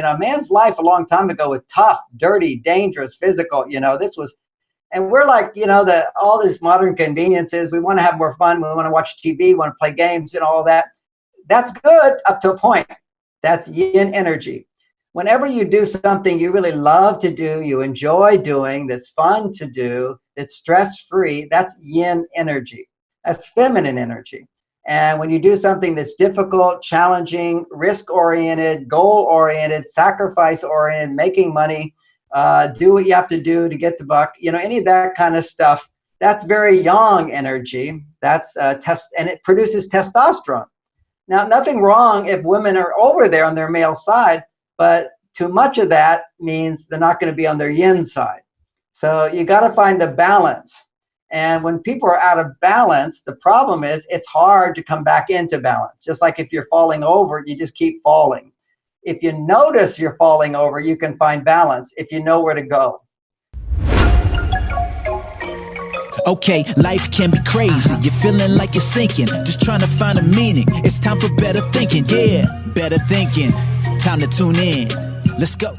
A man's life a long time ago was tough, dirty, dangerous, physical. This was, and we're like, all these modern conveniences. We want to have more fun. We want to watch TV. We want to play games and all that. That's good up to a point. That's yin energy. Whenever you do something you really love to do, you enjoy doing, that's fun to do, that's stress-free, that's yin energy. That's feminine energy. And when you do something that's difficult, challenging, risk-oriented, goal-oriented, sacrifice-oriented, making money, do what you have to do to get the buck, any of that kind of stuff, that's very yang energy. That's and it produces testosterone. Now, nothing wrong if women are over there on their male side, but too much of that means they're not going to be on their yin side. So you got to find the balance. And when people are out of balance, the problem is it's hard to come back into balance. Just like if you're falling over, you just keep falling. If you notice you're falling over, you can find balance if you know where to go. Okay, life can be crazy. You're feeling like you're sinking, just trying to find a meaning. It's time for better thinking, yeah, better thinking. Time to tune in. Let's go.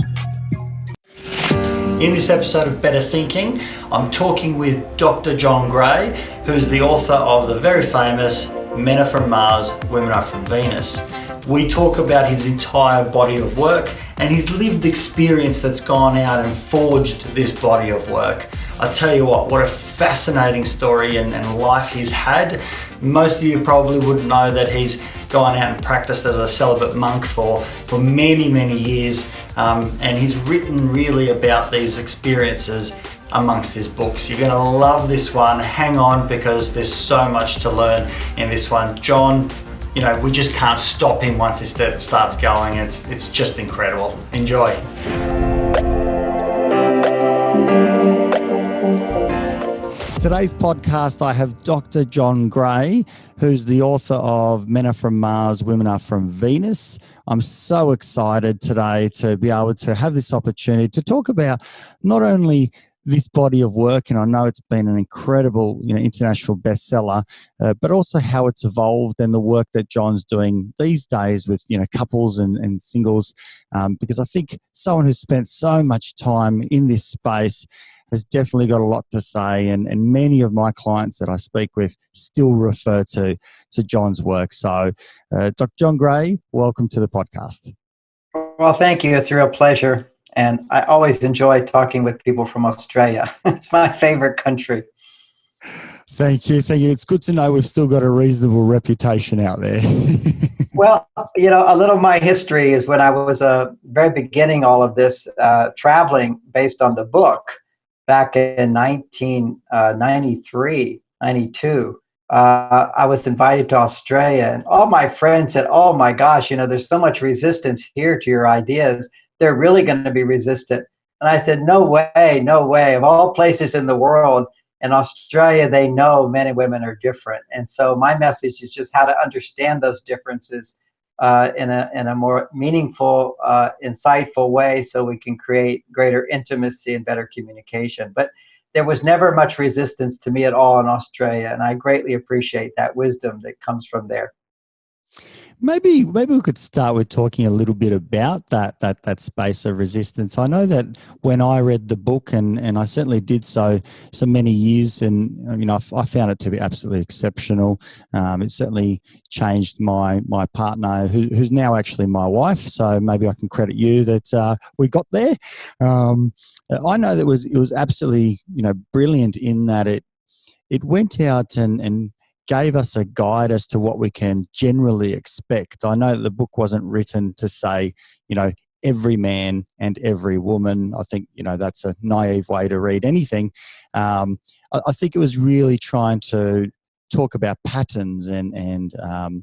In this episode of Better Thinking, I'm talking with Dr. John Gray, who's the author of the very famous Men Are From Mars, Women Are From Venus. We talk about his entire body of work and his lived experience that's gone out and forged this body of work. I tell you what a fascinating story and life he's had. Most of you probably wouldn't know that he's gone out and practiced as a celibate monk for many, many years. And he's written really about these experiences amongst his books. You're gonna love this one. Hang on, because there's so much to learn in this one. John, we just can't stop him once it starts going. It's just incredible. Enjoy. Today's podcast, I have Dr. John Gray, who's the author of Men Are From Mars, Women Are From Venus. I'm so excited today to be able to have this opportunity to talk about not only this body of work, and I know it's been an incredible, international bestseller, but also how it's evolved and the work that John's doing these days with, couples and singles, because I think someone who's spent so much time in this space has definitely got a lot to say, and many of my clients that I speak with still refer to John's work. So, Dr. John Gray, welcome to the podcast. Well, thank you. It's a real pleasure. And I always enjoy talking with people from Australia. It's my favorite country. Thank you. It's good to know we've still got a reasonable reputation out there. Well, a little of my history is when I was very beginning all of this traveling based on the book back in 1993, 92. I was invited to Australia, and all my friends said, oh my gosh, there's so much resistance here to your ideas. They're really going to be resistant. And I said, no way, no way. Of all places in the world, in Australia, they know men and women are different. And so my message is just how to understand those differences in a more meaningful, insightful way so we can create greater intimacy and better communication. But there was never much resistance to me at all in Australia, and I greatly appreciate that wisdom that comes from there. Maybe we could start with talking a little bit about that space of resistance. I know that when I read the book, and I certainly did so many years, and I found it to be absolutely exceptional. It certainly changed my partner, who's now actually my wife. So maybe I can credit you that we got there. I know that it was absolutely brilliant in that it went out and gave us a guide as to what we can generally expect. I know that the book wasn't written to say, every man and every woman. I think, that's a naive way to read anything. I think it was really trying to talk about patterns and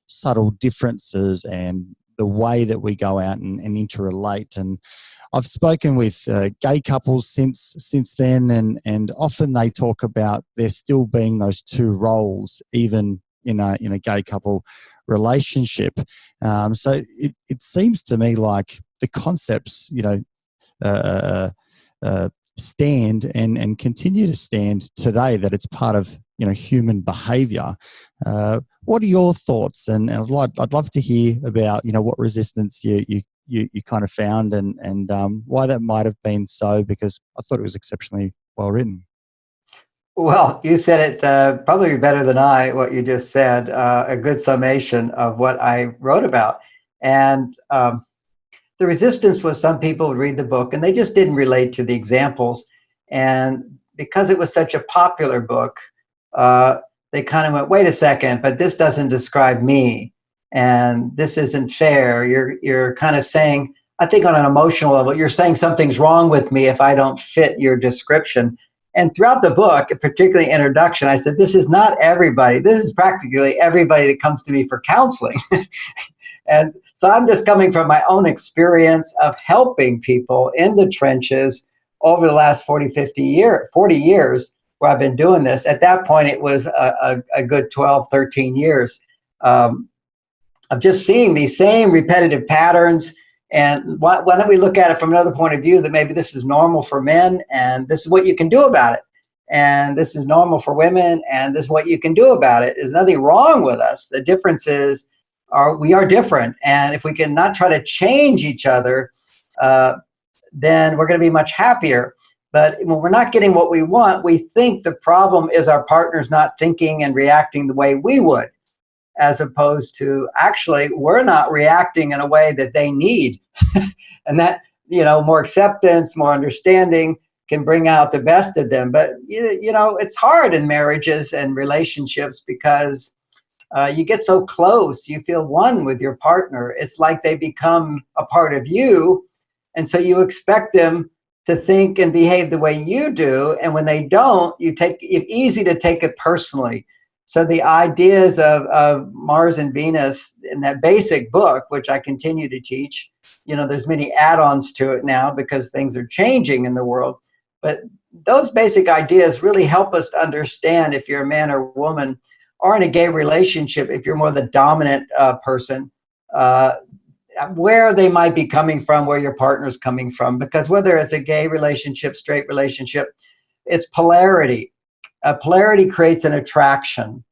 subtle differences and the way that we go out and interrelate. And I've spoken with gay couples since then, and often they talk about there still being those two roles, even in a gay couple relationship. So it seems to me like the concepts, stand and continue to stand today. That it's part of human behaviour. What are your thoughts? And I'd love to hear about what resistance you you kind of found, and why that might have been so, because I thought it was exceptionally well written. Well, you said it probably better than I, what you just said, a good summation of what I wrote about. And the resistance was some people would read the book and they just didn't relate to the examples. And because it was such a popular book, they kind of went, wait a second, but this doesn't describe me. And this isn't fair. You're kind of saying, I think on an emotional level, you're saying something's wrong with me if I don't fit your description. And throughout the book, particularly introduction, I said, this is not everybody. This is practically everybody that comes to me for counseling. And so I'm just coming from my own experience of helping people in the trenches over the last 40 years where I've been doing this. At that point, it was a good 12, 13 years of just seeing these same repetitive patterns. And why don't we look at it from another point of view, that maybe this is normal for men and this is what you can do about it. And this is normal for women and this is what you can do about it. There's nothing wrong with us. The difference is we are different. And if we can not try to change each other, then we're going to be much happier. But when we're not getting what we want, we think the problem is our partner's not thinking and reacting the way we would, as opposed to actually we're not reacting in a way that they need. And that, more acceptance, more understanding can bring out the best of them. But, it's hard in marriages and relationships because you get so close, you feel one with your partner. It's like they become a part of you. And so you expect them to think and behave the way you do. And when they don't, it's easy to take it personally. So the ideas of Mars and Venus in that basic book, which I continue to teach, there's many add-ons to it now because things are changing in the world. But those basic ideas really help us to understand if you're a man or woman, or in a gay relationship, if you're more the dominant person, where they might be coming from, where your partner's coming from. Because whether it's a gay relationship, straight relationship, it's polarity. Polarity creates an attraction.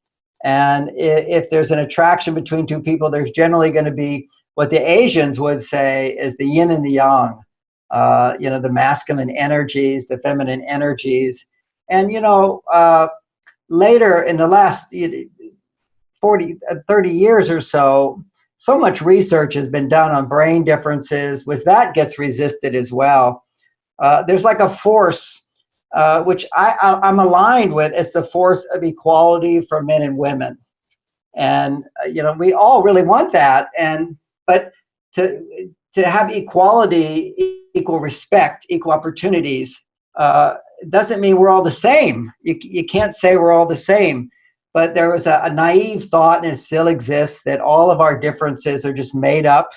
And if there's an attraction between two people, there's generally going to be what the Asians would say is the yin and the yang, the masculine energies, the feminine energies. And, later in the last 30 years or so much research has been done on brain differences, which that gets resisted as well. There's like a force which I'm aligned with. It's the force of equality for men and women. And, we all really want that. But to have equality, equal respect, equal opportunities, doesn't mean we're all the same. You can't say we're all the same. But there was a naive thought, and it still exists, that all of our differences are just made up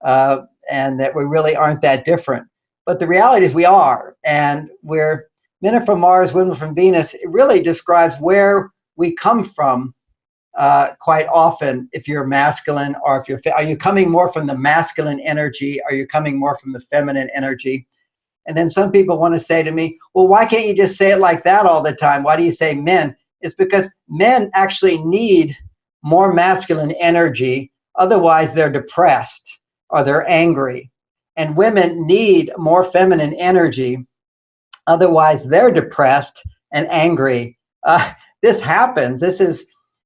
and that we really aren't that different. But the reality is we are. And we're men are from Mars, women from Venus. It really describes where we come from quite often. If you're masculine, or are you coming more from the masculine energy? Are you coming more from the feminine energy? And then some people want to say to me, well, why can't you just say it like that all the time? Why do you say men? It's because men actually need more masculine energy. Otherwise, they're depressed or they're angry. And women need more feminine energy. Otherwise, they're depressed and angry. This happens.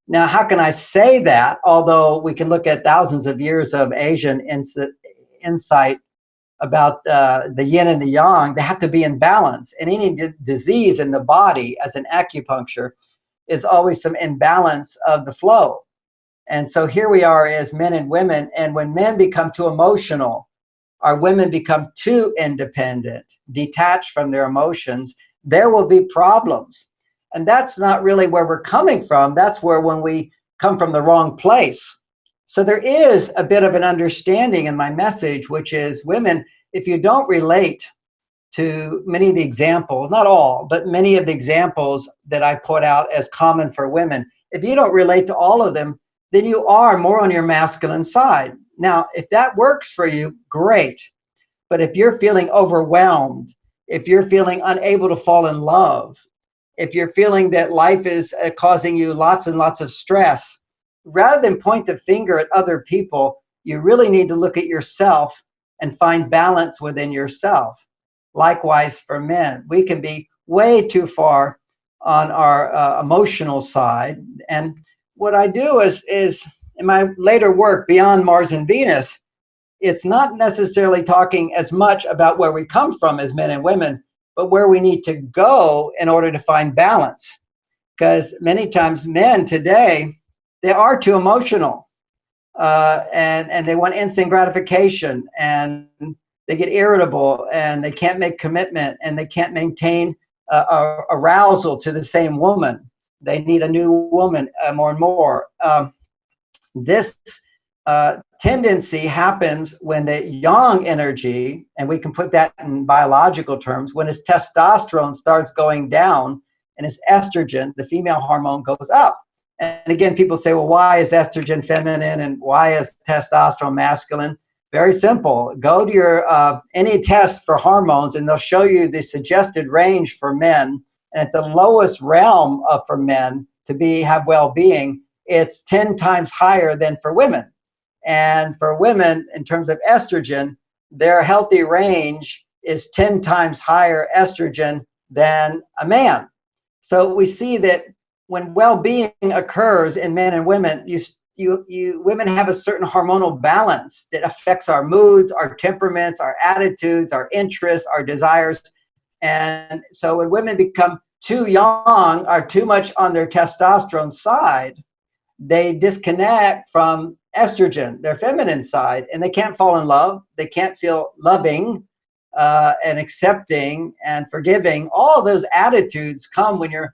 Now, how can I say that? Although we can look at thousands of years of Asian insight about the yin and the yang, they have to be in balance. And any disease in the body, as an acupuncture, is always some imbalance of the flow. And so here we are as men and women, and when men become too emotional, or women become too independent, detached from their emotions, there will be problems. And that's not really where we're coming from. That's when we come from the wrong place. So there is a bit of an understanding in my message, which is, women, if you don't relate to many of the examples, not all, but many of the examples that I put out as common for women, if you don't relate to all of them, then you are more on your masculine side. Now, if that works for you, great. But if you're feeling overwhelmed, if you're feeling unable to fall in love, if you're feeling that life is causing you lots and lots of stress, rather than point the finger at other people, you really need to look at yourself and find balance within yourself. Likewise for men, we can be way too far on our emotional side. And what I do is in my later work, Beyond Mars and Venus, it's not necessarily talking as much about where we come from as men and women, but where we need to go in order to find balance. Because many times men today, they are too emotional, and they want instant gratification, and they get irritable, and they can't make commitment, and they can't maintain arousal to the same woman. They need a new woman more and more. This tendency happens when the yang energy, and we can put that in biological terms, when his testosterone starts going down and his estrogen, the female hormone, goes up. And again, people say, well, why is estrogen feminine and why is testosterone masculine? Very simple. Go to your any test for hormones, and they'll show you the suggested range for men. And at the lowest realm for men to have well-being, it's 10 times higher than for women. And for women, in terms of estrogen, their healthy range is 10 times higher estrogen than a man. So we see that when well-being occurs in men and women, women have a certain hormonal balance that affects our moods, our temperaments, our attitudes, our interests, our desires. And so when women become too young or too much on their testosterone side, they disconnect from estrogen, their feminine side, and they can't fall in love. They can't feel loving and accepting and forgiving. All those attitudes come when you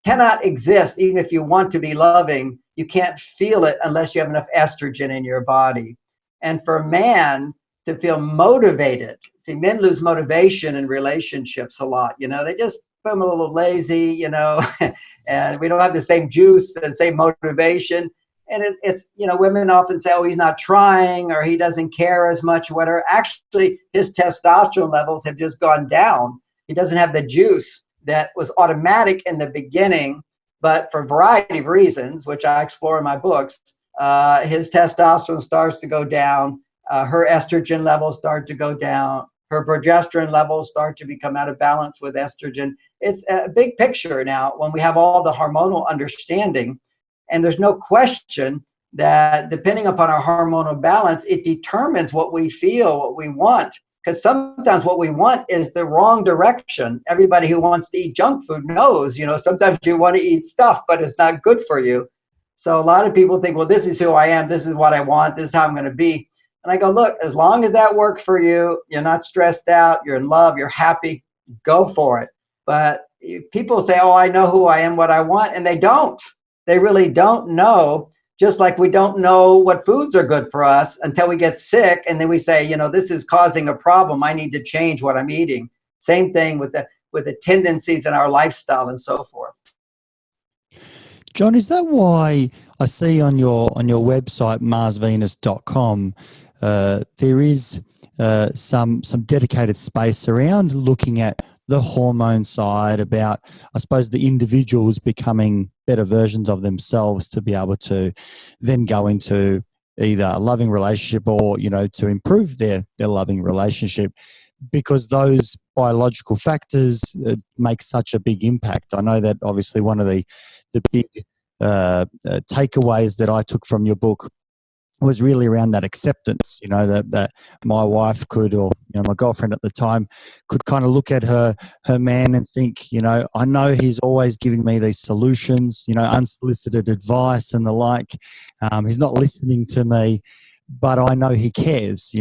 cannot exist. Even if you want to be loving, you can't feel it unless you have enough estrogen in your body. And for a man to feel motivated, see, men lose motivation in relationships a lot. They just become a little lazy, and we don't have the same juice, the same motivation. And it's women often say, oh, he's not trying, or he doesn't care as much, whatever. Actually, his testosterone levels have just gone down. He doesn't have the juice that was automatic in the beginning, but for a variety of reasons, which I explore in my books, his testosterone starts to go down. Her estrogen levels start to go down. Her progesterone levels start to become out of balance with estrogen. It's a big picture now when we have all the hormonal understanding. And there's no question that depending upon our hormonal balance, it determines what we feel, what we want. Because sometimes what we want is the wrong direction. Everybody who wants to eat junk food knows, sometimes you want to eat stuff, but it's not good for you. So a lot of people think, well, this is who I am. This is what I want. This is how I'm going to be. And I go, look, as long as that works for you, you're not stressed out, you're in love, you're happy, go for it. But people say, oh, I know who I am, what I want, and they don't. They really don't know, just like we don't know what foods are good for us until we get sick, and then we say, this is causing a problem. I need to change what I'm eating. Same thing with the tendencies in our lifestyle and so forth. John, is that why I see on your website, marsvenus.com, there is some dedicated space around looking at the hormone side, about, I suppose, the individuals becoming better versions of themselves to be able to then go into either a loving relationship or, to improve their loving relationship, because those biological factors make such a big impact. I know that obviously one of the big takeaways that I took from your book was really around that acceptance, that my wife could, or my girlfriend at the time, could kind of look at her man and think, I know he's always giving me these solutions, unsolicited advice and the like. He's not listening to me, but I know he cares,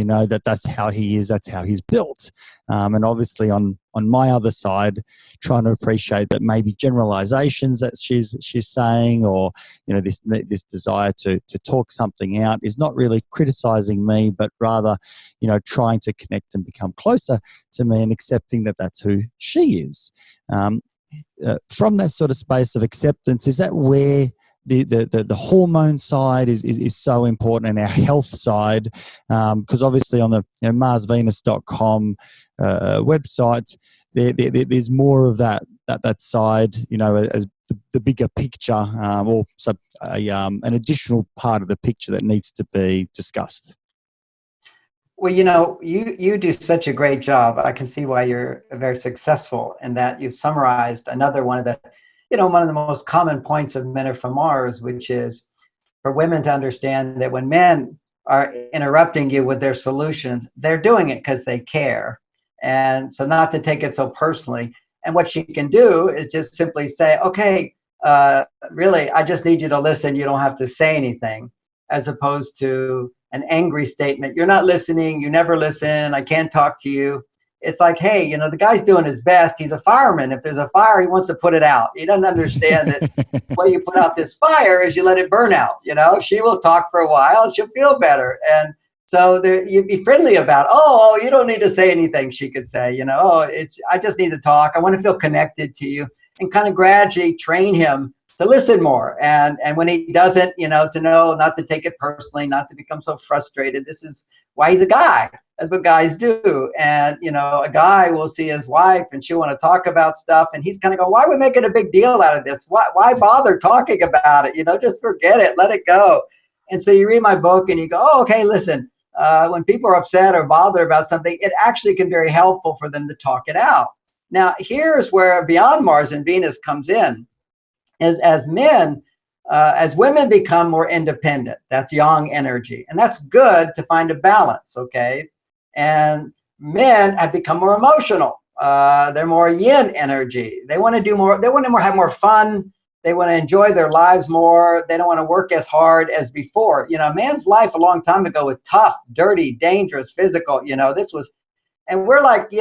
that's how he is, that's how he's built. And obviously on my other side, trying to appreciate that maybe generalizations that she's saying, or, this desire to talk something out is not really criticizing me, but rather, trying to connect and become closer to me and accepting that that's who she is. From that sort of space of acceptance, is that where the hormone side is so important, and our health side, because obviously on the marsvenus.com website, there's more of that side, as the bigger picture, or an additional part of the picture that needs to be discussed. Well, you do such a great job. I can see why you're very successful in that you've summarized another one of the, one of the most common points of Men Are From Mars, which is for women to understand that when men are interrupting you with their solutions, they're doing it because they care. And so not to take it so personally. And what she can do is just simply say, okay, really, I just need you to listen. You don't have to say anything, as opposed to an angry statement. You're not listening. You never listen. I can't talk to you. It's like, hey, the guy's doing his best. He's a fireman. If there's a fire, he wants to put it out. He doesn't understand that the way you put out this fire is you let it burn out. She will talk for a while. She'll feel better. And so you'd be friendly about, oh, you don't need to say anything, she could say, I just need to talk. I want to feel connected to you, and kind of gradually train him to listen more. And when he doesn't, to know not to take it personally, not to become so frustrated. This is why he's a guy. That's what guys do. And, a guy will see his wife and she'll want to talk about stuff. And he's kind of going, why are we making a big deal out of this? Why bother talking about it? Just forget it. Let it go. And so you read my book and you go, oh, okay, listen, when people are upset or bothered about something, it actually can be very helpful for them to talk it out. Now, here's where Beyond Mars and Venus comes in. As men, as women become more independent, that's yang energy. And that's good to find a balance, okay? And men have become more emotional. They're more yin energy. They want to do more. They want to have more fun. They want to enjoy their lives more. They don't want to work as hard as before. A man's life a long time ago was tough, dirty, dangerous, physical. And we're like,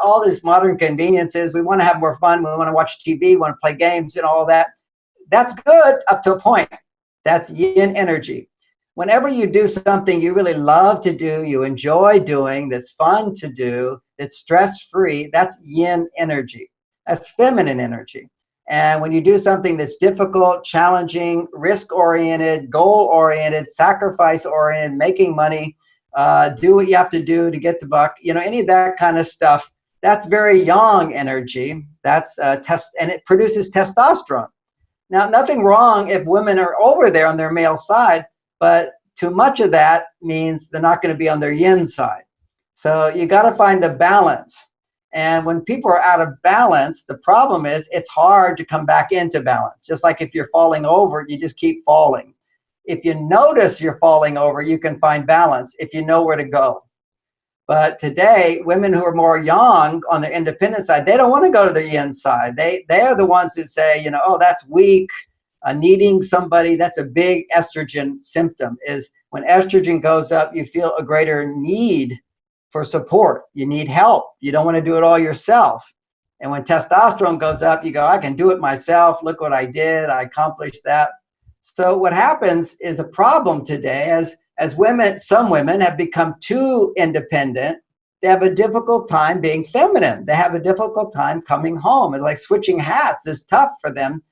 all these modern conveniences. We want to have more fun. We want to watch TV. We want to play games and all that. That's good up to a point. That's yin energy. Whenever you do something you really love to do, you enjoy doing, that's fun to do, that's stress-free, that's yin energy. That's feminine energy. And when you do something that's difficult, challenging, risk-oriented, goal-oriented, sacrifice-oriented, making money, do what you have to do to get the buck, any of that kind of stuff, that's very yang energy. That's and it produces testosterone. Now, nothing wrong if women are over there on their male side, but too much of that means they're not going to be on their yin side. So you got to find the balance. And when people are out of balance, the problem is it's hard to come back into balance. Just like if you're falling over, you just keep falling. If you notice you're falling over, you can find balance if you know where to go. But today, women who are more yang on the independent side, they don't want to go to the yin side. They're the ones that say, oh, that's weak. Needing somebody, that's a big estrogen symptom, is when estrogen goes up, you feel a greater need for support. You need help. You don't want to do it all yourself. And when testosterone goes up, you go, I can do it myself. Look what I did. I accomplished that. So what happens is a problem today as women, some women have become too independent. They have a difficult time being feminine. They have a difficult time coming home. It's like switching hats is tough for them.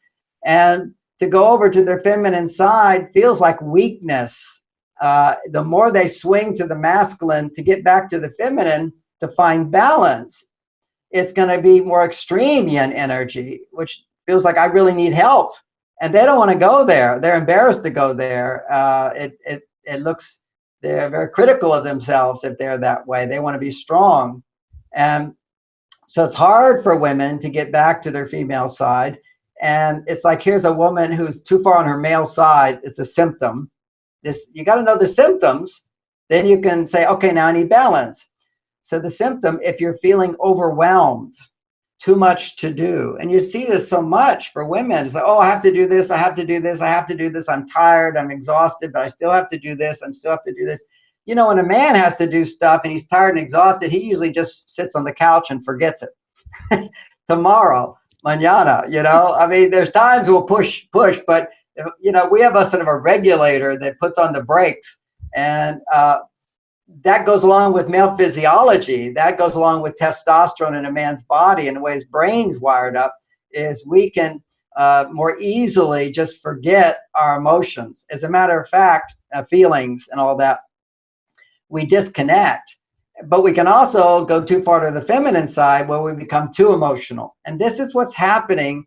And to go over to their feminine side feels like weakness. The more they swing to the masculine to get back to the feminine to find balance, it's going to be more extreme yin energy, which feels like I really need help. And they don't want to go there. They're embarrassed to go there. It looks, they're very critical of themselves if they're that way. They want to be strong. And so it's hard for women to get back to their female side. And it's like, here's a woman who's too far on her male side. It's a symptom. You got to know the symptoms. Then you can say, okay, now I need balance. So the symptom, if you're feeling overwhelmed, too much to do. And you see this so much for women. It's like, oh, I have to do this. I have to do this. I have to do this. I'm tired. I'm exhausted, but I still have to do this. I still have to do this. When a man has to do stuff and he's tired and exhausted, he usually just sits on the couch and forgets it. Tomorrow. Mañana, I mean, there's times we'll push, but, we have a sort of a regulator that puts on the brakes, and that goes along with male physiology. That goes along with testosterone in a man's body and the way his brain's wired up, is we can more easily just forget our emotions. As a matter of fact, feelings and all that, we disconnect. But we can also go too far to the feminine side where we become too emotional. And this is what's happening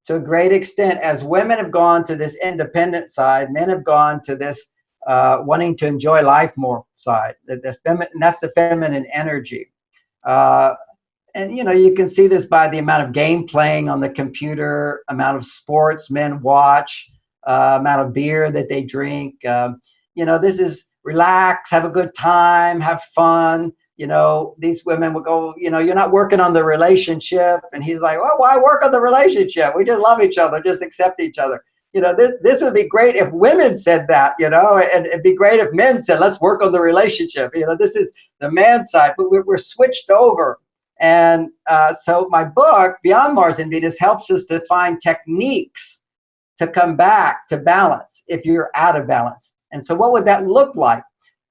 to a great extent as women have gone to this independent side, men have gone to this wanting to enjoy life more side. That's the feminine energy. And, you can see this by the amount of game playing on the computer, amount of sports men watch, amount of beer that they drink. This is relax, have a good time, have fun. These women will go, you're not working on the relationship. And he's like, well, why work on the relationship? We just love each other, just accept each other. This would be great if women said that, and it'd be great if men said, let's work on the relationship. This is the man side, but we're switched over. And so my book, Beyond Mars and Venus, helps us to find techniques to come back to balance if you're out of balance. And so what would that look like?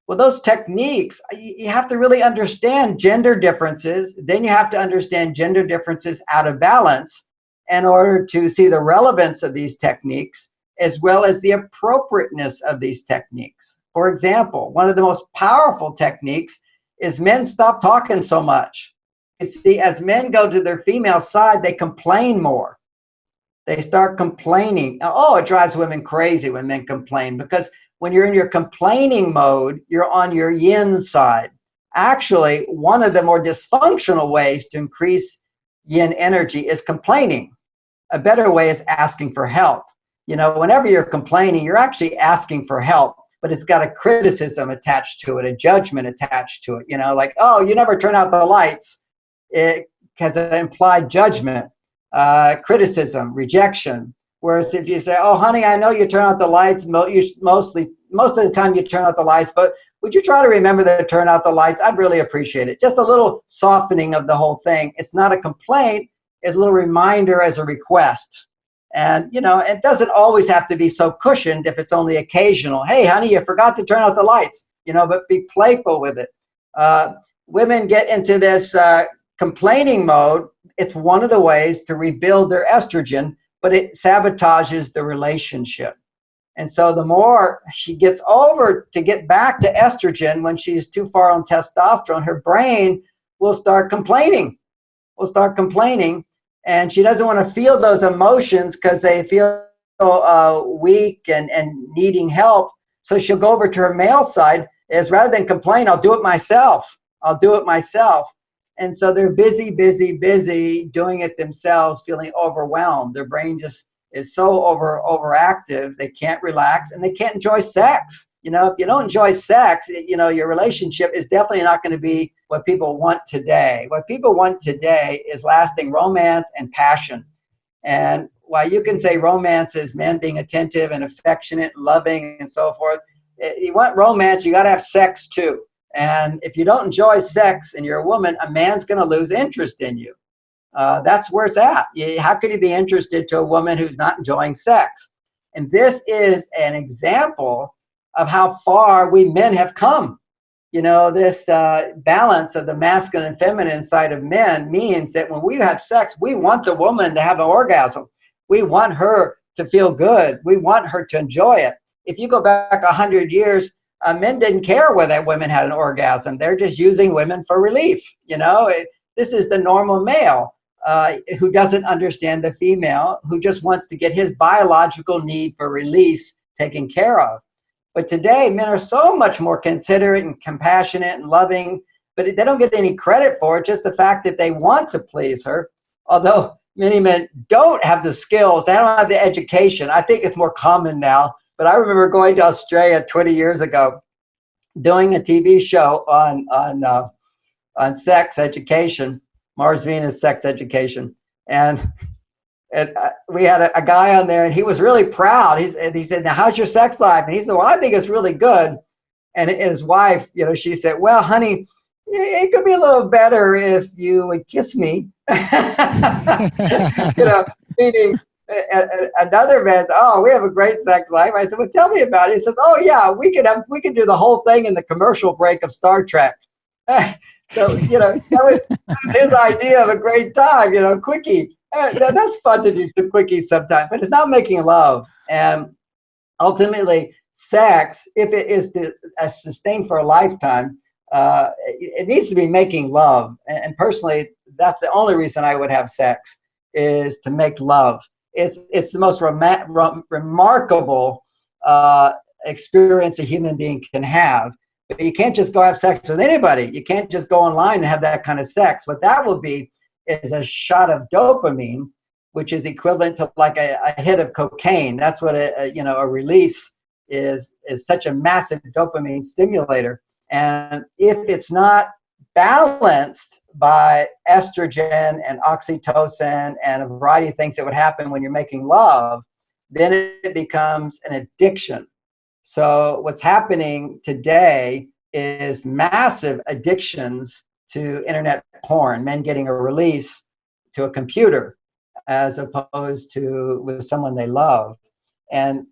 Well, those techniques, you have to really understand gender differences. Then you have to understand gender differences out of balance in order to see the relevance of these techniques, as well as the appropriateness of these techniques. For example, one of the most powerful techniques is men stop talking so much. You see, as men go to their female side, they complain more. They start complaining. Oh, it drives women crazy when men complain, because when you're in your complaining mode, you're on your yin side. Actually, one of the more dysfunctional ways to increase yin energy is complaining. A better way is asking for help. Whenever you're complaining, you're actually asking for help, but it's got a criticism attached to it, a judgment attached to it. Like, oh, you never turn out the lights. It has an implied judgment, criticism, rejection. Whereas if you say, oh, honey, I know you turn out the lights, most of the time you turn out the lights, but would you try to remember to turn out the lights? I'd really appreciate it. Just a little softening of the whole thing. It's not a complaint. It's a little reminder as a request. And, it doesn't always have to be so cushioned if it's only occasional. Hey, honey, you forgot to turn out the lights, but be playful with it. Women get into this complaining mode. It's one of the ways to rebuild their estrogen, but it sabotages the relationship. And so the more she gets over to get back to estrogen when she's too far on testosterone, her brain will start complaining. And she doesn't want to feel those emotions because they feel weak and needing help. So she'll go over to her male side as rather than complain, I'll do it myself. And so they're busy doing it themselves, feeling overwhelmed. Their brain just is so overactive, they can't relax and they can't enjoy sex. If you don't enjoy sex, your relationship is definitely not going to be what people want today. What people want today is lasting romance and passion. And while you can say romance is men being attentive and affectionate, loving, and so forth, you want romance, you got to have sex too. And if you don't enjoy sex and you're a woman, a man's going to lose interest in you. That's where it's at. How could you be interested to a woman who's not enjoying sex? And this is an example of how far we men have come. This balance of the masculine and feminine side of men means that when we have sex, we want the woman to have an orgasm. We want her to feel good. We want her to enjoy it. If you go back 100 years, men didn't care whether women had an orgasm. They're just using women for relief. This is the normal male who doesn't understand the female, who just wants to get his biological need for release taken care of. But today, men are so much more considerate and compassionate and loving, but they don't get any credit for it, just the fact that they want to please her. Although many men don't have the skills, they don't have the education. I think it's more common now. But I remember going to Australia 20 years ago, doing a TV show on sex education, Mars Venus sex education, and we had a guy on there, and he was really proud. He said, "Now, how's your sex life?" And he said, "Well, I think it's really good." And his wife, she said, "Well, honey, it could be a little better if you would kiss me." Meaning. Another man said, "Oh, we have a great sex life." I said, "Well, tell me about it." He says, "Oh yeah, we could do the whole thing in the commercial break of Star Trek." So that was his idea of a great time. Quickie. That's fun to do some quickies sometimes, but it's not making love. And ultimately, sex, if it is sustained for a lifetime, it needs to be making love. And personally, that's the only reason I would have sex, is to make love. It's the most remarkable experience a human being can have. But you can't just go have sex with anybody. You can't just go online and have that kind of sex. What that will be is a shot of dopamine, which is equivalent to like a hit of cocaine. That's what a release is such a massive dopamine stimulator. And if it's not balanced by estrogen and oxytocin and a variety of things that would happen when you're making love, then it becomes an addiction. So what's happening today is massive addictions to internet porn, men getting a release to a computer as opposed to with someone they love. And,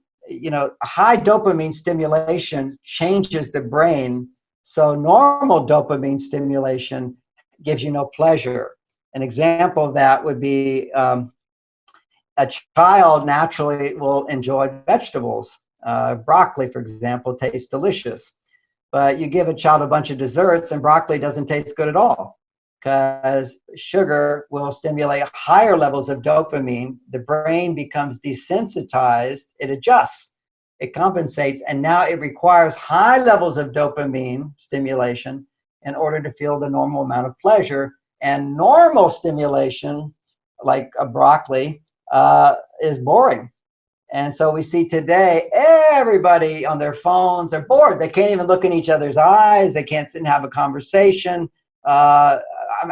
high dopamine stimulation changes the brain. So normal dopamine stimulation gives you no pleasure. An example of that would be a child naturally will enjoy vegetables. Broccoli, for example, tastes delicious. But you give a child a bunch of desserts and broccoli doesn't taste good at all because sugar will stimulate higher levels of dopamine. The brain becomes desensitized. It adjusts. It compensates. And now it requires high levels of dopamine stimulation in order to feel the normal amount of pleasure. And normal stimulation, like a broccoli, is boring. And so we see today, everybody on their phones, they're bored. They can't even look in each other's eyes. They can't sit and have a conversation. I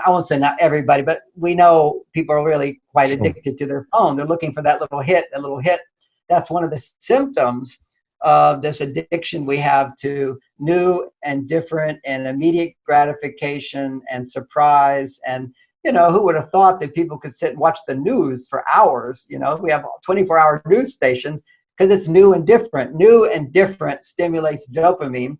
won't say not everybody, but we know people are really quite addicted to their phone. They're looking for that little hit, that little hit. That's one of the symptoms of this addiction we have to new and different and immediate gratification and surprise. And who would have thought that people could sit and watch the news for hours? We have 24-hour news stations because it's new and different. New and different stimulates dopamine.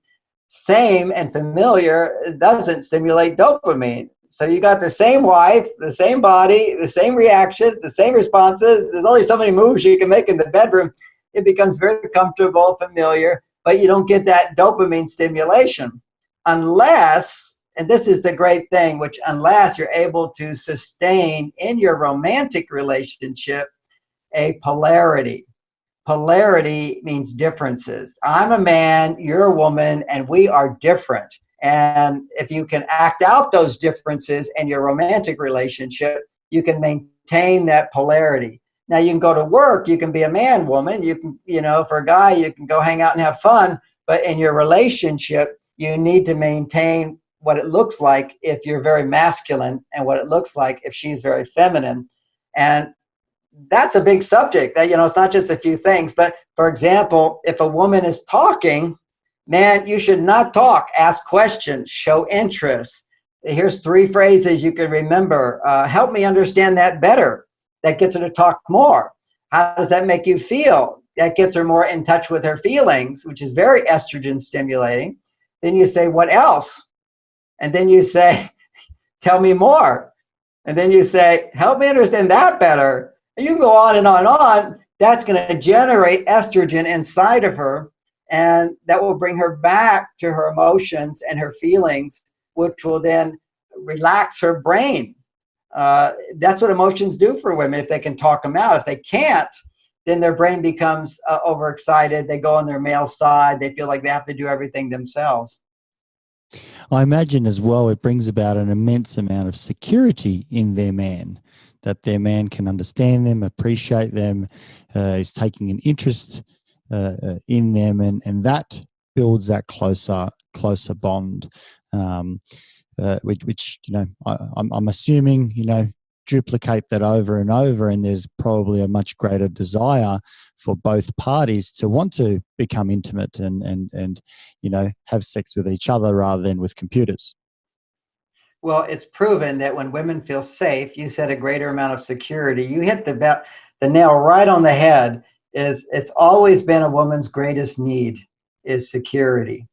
Same and familiar doesn't stimulate dopamine. So you got the same wife, the same body, the same reactions, the same responses. There's only so many moves you can make in the bedroom. It becomes very comfortable, familiar, but you don't get that dopamine stimulation unless, and this is the great thing, which unless you're able to sustain in your romantic relationship a polarity. Polarity means differences. I'm a man, you're a woman, and we are different. And if you can act out those differences in your romantic relationship, you can maintain that polarity. Now you can go to work, you can be a man, woman, you can, for a guy, you can go hang out and have fun, but in your relationship, you need to maintain what it looks like if you're very masculine and what it looks like if she's very feminine. And that's a big subject that, it's not just a few things, but for example, if a woman is talking, man, you should not talk, ask questions, show interest. Here's 3 phrases you can remember. Help me understand that better. That gets her to talk more. How does that make you feel? That gets her more in touch with her feelings, which is very estrogen stimulating. Then you say, what else? And then you say, tell me more. And then you say, help me understand that better. And you can go on and on and on. That's going to generate estrogen inside of her. And that will bring her back to her emotions and her feelings, which will then relax her brain. That's what emotions do for women if they can talk them out. If they can't, then their brain becomes overexcited. They go on their male side. They feel like they have to do everything themselves. I imagine as well it brings about an immense amount of security in their man, that their man can understand them, appreciate them, is taking an interest in them, and that builds that closer bond, which I'm assuming duplicate that over and over, and there's probably a much greater desire for both parties to want to become intimate and have sex with each other rather than with computers. Well, it's proven that when women feel safe, you said a greater amount of security. You hit the nail right on the head. It's always been a woman's greatest need is security.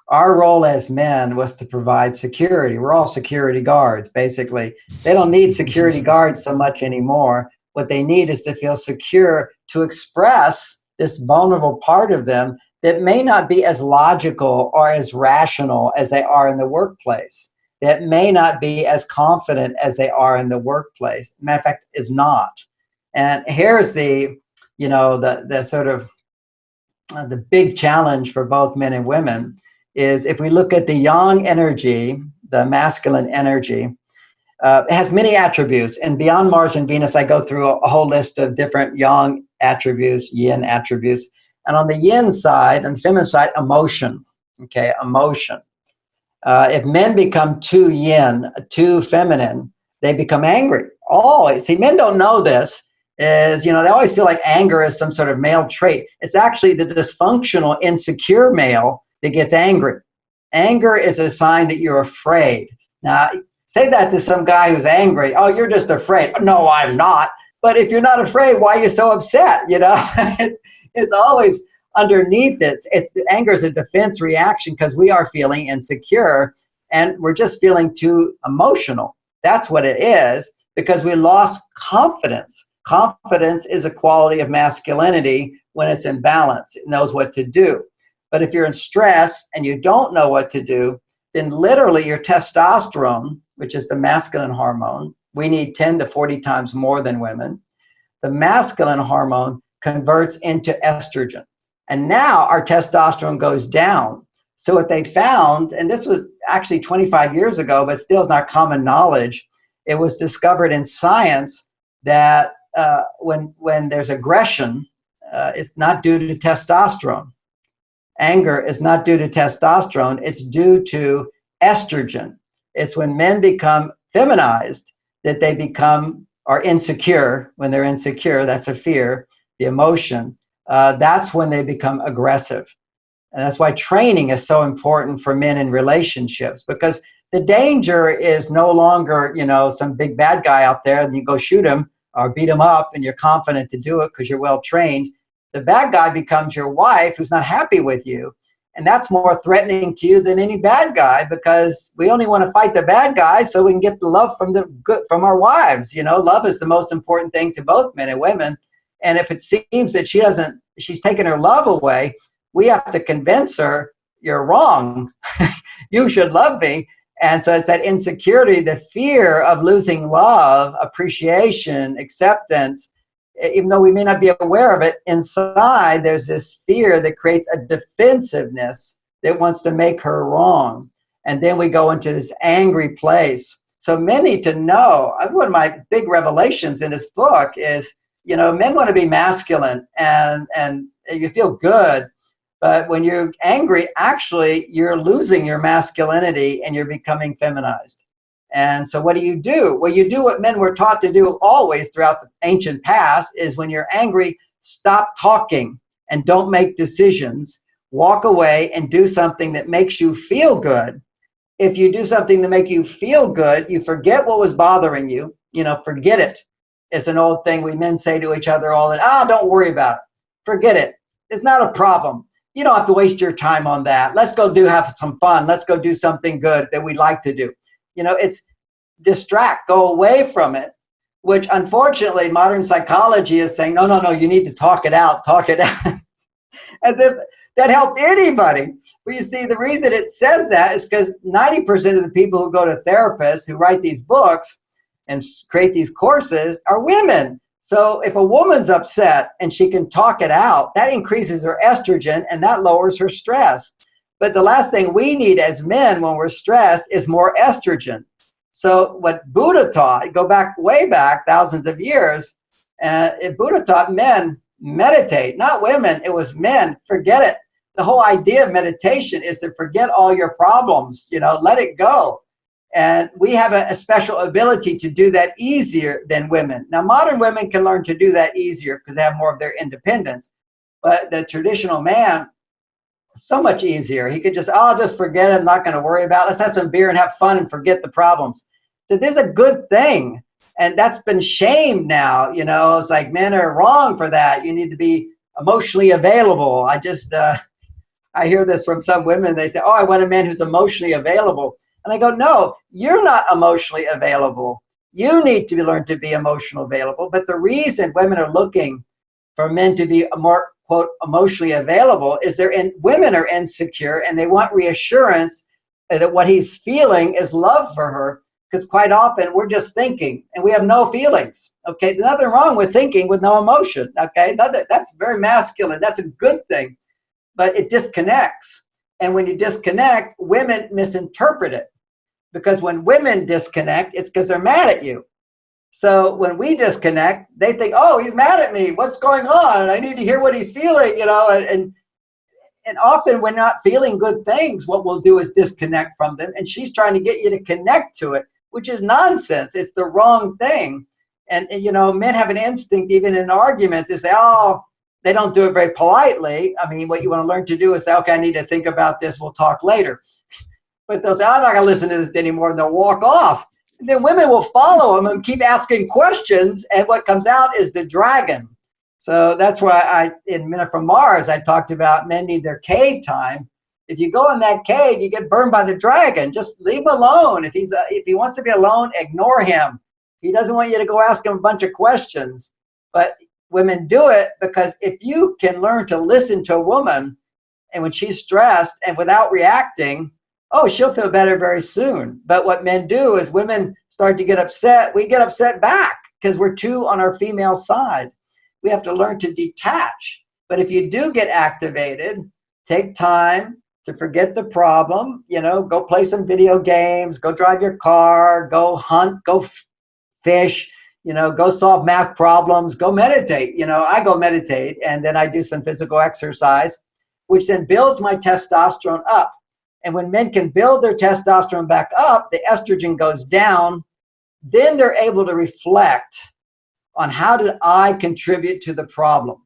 Our role as men was to provide security. We're all security guards, basically. They don't need security guards so much anymore. What they need is to feel secure to express this vulnerable part of them that may not be as logical or as rational as they are in the workplace, that may not be as confident as they are in the workplace. Matter of fact, is not. And here's the sort of the big challenge for both men and women is if we look at the yang energy, the masculine energy, it has many attributes. And beyond Mars and Venus, I go through a whole list of different yang attributes, yin attributes. And on the yin side, and the feminine side, emotion. Okay, emotion. If men become too yin, too feminine, they become angry. Always. See, men don't know this. Is, they always feel like anger is some sort of male trait. It's actually the dysfunctional, insecure male that gets angry. Anger is a sign that you're afraid. Now, say that to some guy who's angry. Oh, you're just afraid. No, I'm not. But if you're not afraid, why are you so upset? It's always underneath it. Anger is a defense reaction because we are feeling insecure and we're just feeling too emotional. That's what it is, because we lost confidence. Confidence is a quality of masculinity when it's in balance. It knows what to do. But if you're in stress and you don't know what to do, then literally your testosterone, which is the masculine hormone, we need 10 to 40 times more than women. The masculine hormone converts into estrogen. And now our testosterone goes down. So what they found, and this was actually 25 years ago, but still is not common knowledge, it was discovered in science that when there's aggression, it's not due to testosterone. Anger is not due to testosterone. It's due to estrogen. It's when men become feminized that they are insecure. When they're insecure, that's a fear, the emotion. That's when they become aggressive. And that's why training is so important for men in relationships, because the danger is no longer, some big bad guy out there and you go shoot him or beat him up and you're confident to do it because you're well trained. The bad guy becomes your wife who's not happy with you. And that's more threatening to you than any bad guy, because we only want to fight the bad guy so we can get the love from our wives. Love is the most important thing to both men and women. And if it seems that she's taken her love away, we have to convince her, you're wrong. You should love me. And so it's that insecurity, the fear of losing love, appreciation, acceptance. Even though we may not be aware of it, inside there's this fear that creates a defensiveness that wants to make her wrong. And then we go into this angry place. So men need to know, one of my big revelations in this book is, men want to be masculine and you feel good. But when you're angry, actually, you're losing your masculinity and you're becoming feminized. And so what do? Well, you do what men were taught to do always throughout the ancient past, is when you're angry, stop talking and don't make decisions. Walk away and do something that makes you feel good. If you do something to make you feel good, you forget what was bothering you. Forget it. It's an old thing we men say to each other all the time. Don't worry about it. Forget it. It's not a problem. You don't have to waste your time on that. Let's go have some fun. Let's go do something good that we like to do. It's distract, go away from it, which unfortunately modern psychology is saying, no, you need to talk it out. As if that helped anybody. But you see, the reason it says that is because 90% of the people who go to therapists, who write these books and create these courses, are women. So if a woman's upset and she can talk it out, that increases her estrogen and that lowers her stress. But the last thing we need as men when we're stressed is more estrogen. So what Buddha taught, way back thousands of years, Buddha taught men meditate, not women. It was men. Forget it. The whole idea of meditation is to forget all your problems, let it go. And we have a special ability to do that easier than women. Now, modern women can learn to do that easier because they have more of their independence. But the traditional man, so much easier. He could I'll just forget it. I'm not going to worry about it. Let's have some beer and have fun and forget the problems. So this is a good thing. And that's been shamed now. It's like men are wrong for that. You need to be emotionally available. I hear this from some women. They say, I want a man who's emotionally available. And I go, no, you're not emotionally available. You need to learn to be emotionally available. But the reason women are looking for men to be more, quote, emotionally available is women are insecure and they want reassurance that what he's feeling is love for her. Because quite often we're just thinking and we have no feelings. Okay, there's nothing wrong with thinking with no emotion. Okay, that's very masculine. That's a good thing. but it disconnects. And when you disconnect, women misinterpret it, because when women disconnect, it's because they're mad at you. So when we disconnect, they think, oh, he's mad at me. What's going on? I need to hear what he's feeling, you know, and often we're not feeling good things. What we'll do is disconnect from them. And she's trying to get you to connect to it, which is nonsense. It's the wrong thing. And you know, men have an instinct, even in an argument, to say, oh, they don't do it very politely. I mean, what you want to learn to do is say, okay, I need to think about this. We'll talk later. But they'll say, I'm not going to listen to this anymore. And they'll walk off. And then women will follow them and keep asking questions. And what comes out is the dragon. So that's why in Men Are From Mars, I talked about men need their cave time. If you go in that cave, you get burned by the dragon. Just leave him alone. If he wants to be alone, ignore him. He doesn't want you to go ask him a bunch of questions. But women do it because if you can learn to listen to a woman, and when she's stressed and without reacting, oh, she'll feel better very soon. But what men do is women start to get upset. We get upset back because we're too on our female side. We have to learn to detach. But if you do get activated, take time to forget the problem. You know, go play some video games, go drive your car, go hunt, go fish, you know, go solve math problems, go meditate. You know, I go meditate, and then I do some physical exercise, which then builds my testosterone up. And when men can build their testosterone back up, the estrogen goes down. Then they're able to reflect on how did I contribute to the problem.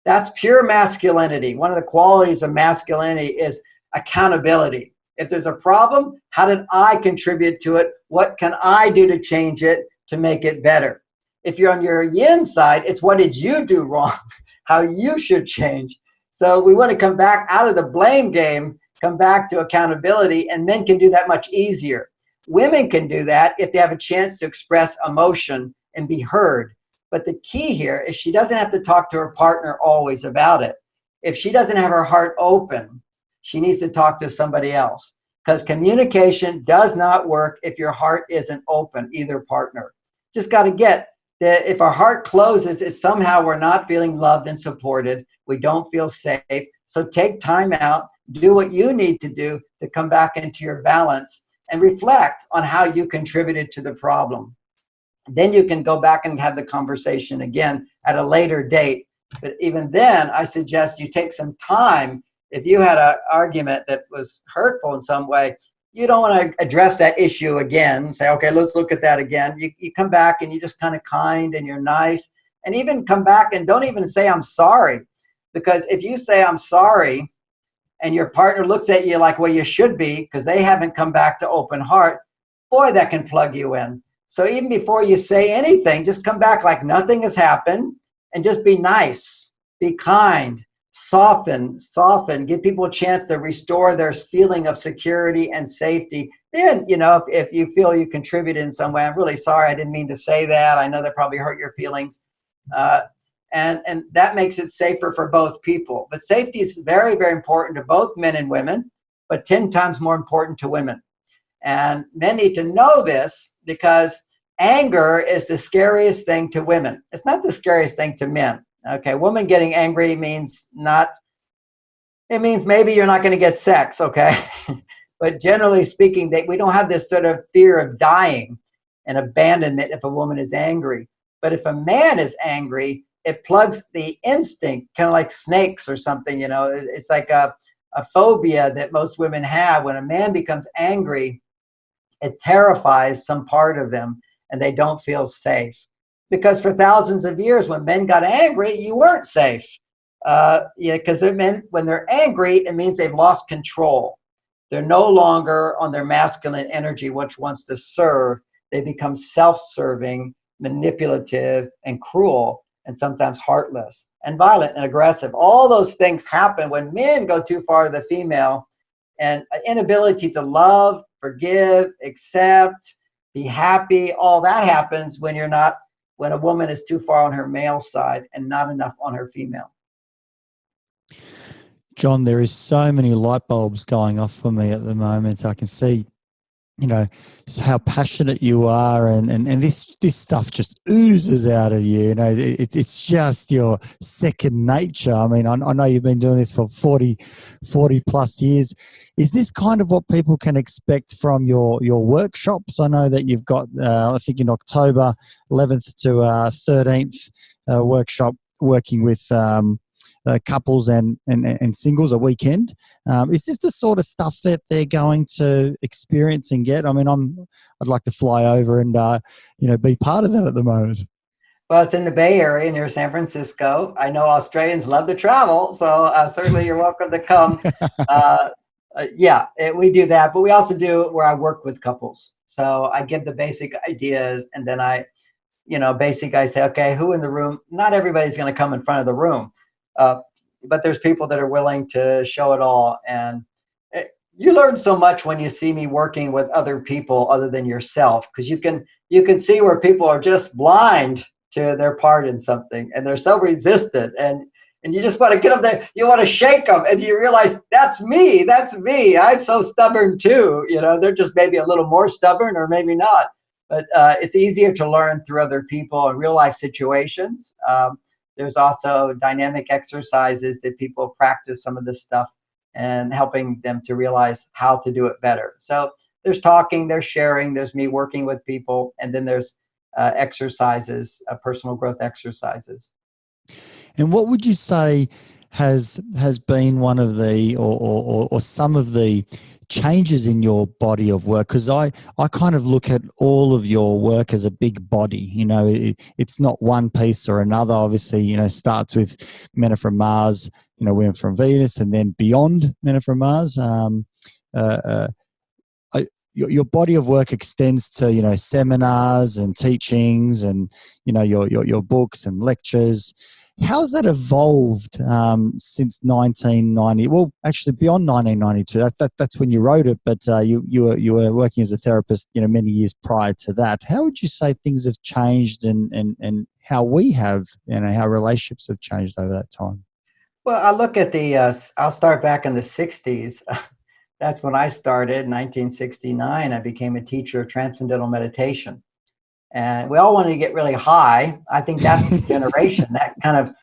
That's pure masculinity. One of the qualities of masculinity is accountability. If there's a problem, how did I contribute to it? What can I do to change it to make it better? If you're on your yin side, it's what did you do wrong? How you should change. So we want to come back out of the blame game, come back to accountability, and men can do that much easier. Women can do that if they have a chance to express emotion and be heard. But the key here is she doesn't have to talk to her partner always about it. If she doesn't have her heart open, she needs to talk to somebody else, because communication does not work if your heart isn't open, either partner. Just got to get that if our heart closes, it's somehow we're not feeling loved and supported. We don't feel safe. So take time out, do what you need to do to come back into your balance and reflect on how you contributed to the problem. Then you can go back and have the conversation again at a later date. But even then, I suggest you take some time. If you had an argument that was hurtful in some way, you don't want to address that issue again. Say, okay, let's look at that again. You come back and you just kind of kind and you're nice. And even come back and don't even say, I'm sorry. Because if you say, I'm sorry, and your partner looks at you like, well, you should be, because they haven't come back to open heart, boy, that can plug you in. So even before you say anything, just come back like nothing has happened and just be nice, be kind, soften, give people a chance to restore their feeling of security and safety. Then, you know, if you feel you contributed in some way, I'm really sorry, I didn't mean to say that. I know that probably hurt your feelings. And that makes it safer for both people. But safety is very, very important to both men and women, but 10 times more important to women. And men need to know this, because anger is the scariest thing to women. It's not the scariest thing to men. Okay, woman getting angry means it means maybe you're not going to get sex, okay? But generally speaking, we don't have this sort of fear of dying and abandonment if a woman is angry. But if a man is angry, it plugs the instinct, kind of like snakes or something, you know. It's like a phobia that most women have. When a man becomes angry, it terrifies some part of them and they don't feel safe. Because for thousands of years, when men got angry, you weren't safe. Because when they're angry, it means they've lost control. They're no longer on their masculine energy, which wants to serve. They become self-serving, manipulative, and cruel, and sometimes heartless, and violent and aggressive. All those things happen when men go too far to the female, and an inability to love, forgive, accept, be happy. All that happens when a woman is too far on her male side and not enough on her female. John, there is so many light bulbs going off for me at the moment. I can see you know, how passionate you are, and this stuff just oozes out of you. You know, it's just your second nature. I mean, I know you've been doing this for 40 plus years. Is this kind of what people can expect from your workshops? I know that you've got, I think in October 11th to 13th, workshop working with couples and singles, a weekend. Is this the sort of stuff that they're going to experience and get? I mean, I'd like to fly over and be part of that at the moment. Well, it's in the Bay Area near San Francisco. I know Australians love to travel, so certainly you're welcome to come. We do that, but we also do where I work with couples. So I give the basic ideas, and then I say, okay, who in the room? Not everybody's going to come in front of the room. But there's people that are willing to show it all. And you learn so much when you see me working with other people other than yourself, because you can see where people are just blind to their part in something, and they're so resistant, and you just want to get them there. You want to shake them, and you realize that's me. I'm so stubborn too. They're just maybe a little more stubborn, or maybe not. But it's easier to learn through other people and real life situations. There's also dynamic exercises that people practice some of this stuff and helping them to realize how to do it better. So there's talking, there's sharing, there's me working with people, and then there's exercises, personal growth exercises. And what would you say has been one of the or some of the changes in your body of work? Because I kind of look at all of your work as a big body. It's not one piece or another. Obviously, starts with Men Are From Mars, Women From Venus, and then beyond Men Are From Mars. Your body of work extends to seminars and teachings, and your books and lectures. How's that evolved since 1990? Well, actually, beyond 1992. That's when you wrote it, but you were working as a therapist, many years prior to that. How would you say things have changed, and how we have, how relationships have changed over that time? Well, I look at I'll start back in the 60s. That's when I started, 1969. I became a teacher of transcendental meditation. And we all wanted to get really high. I think that's the generation that kind of,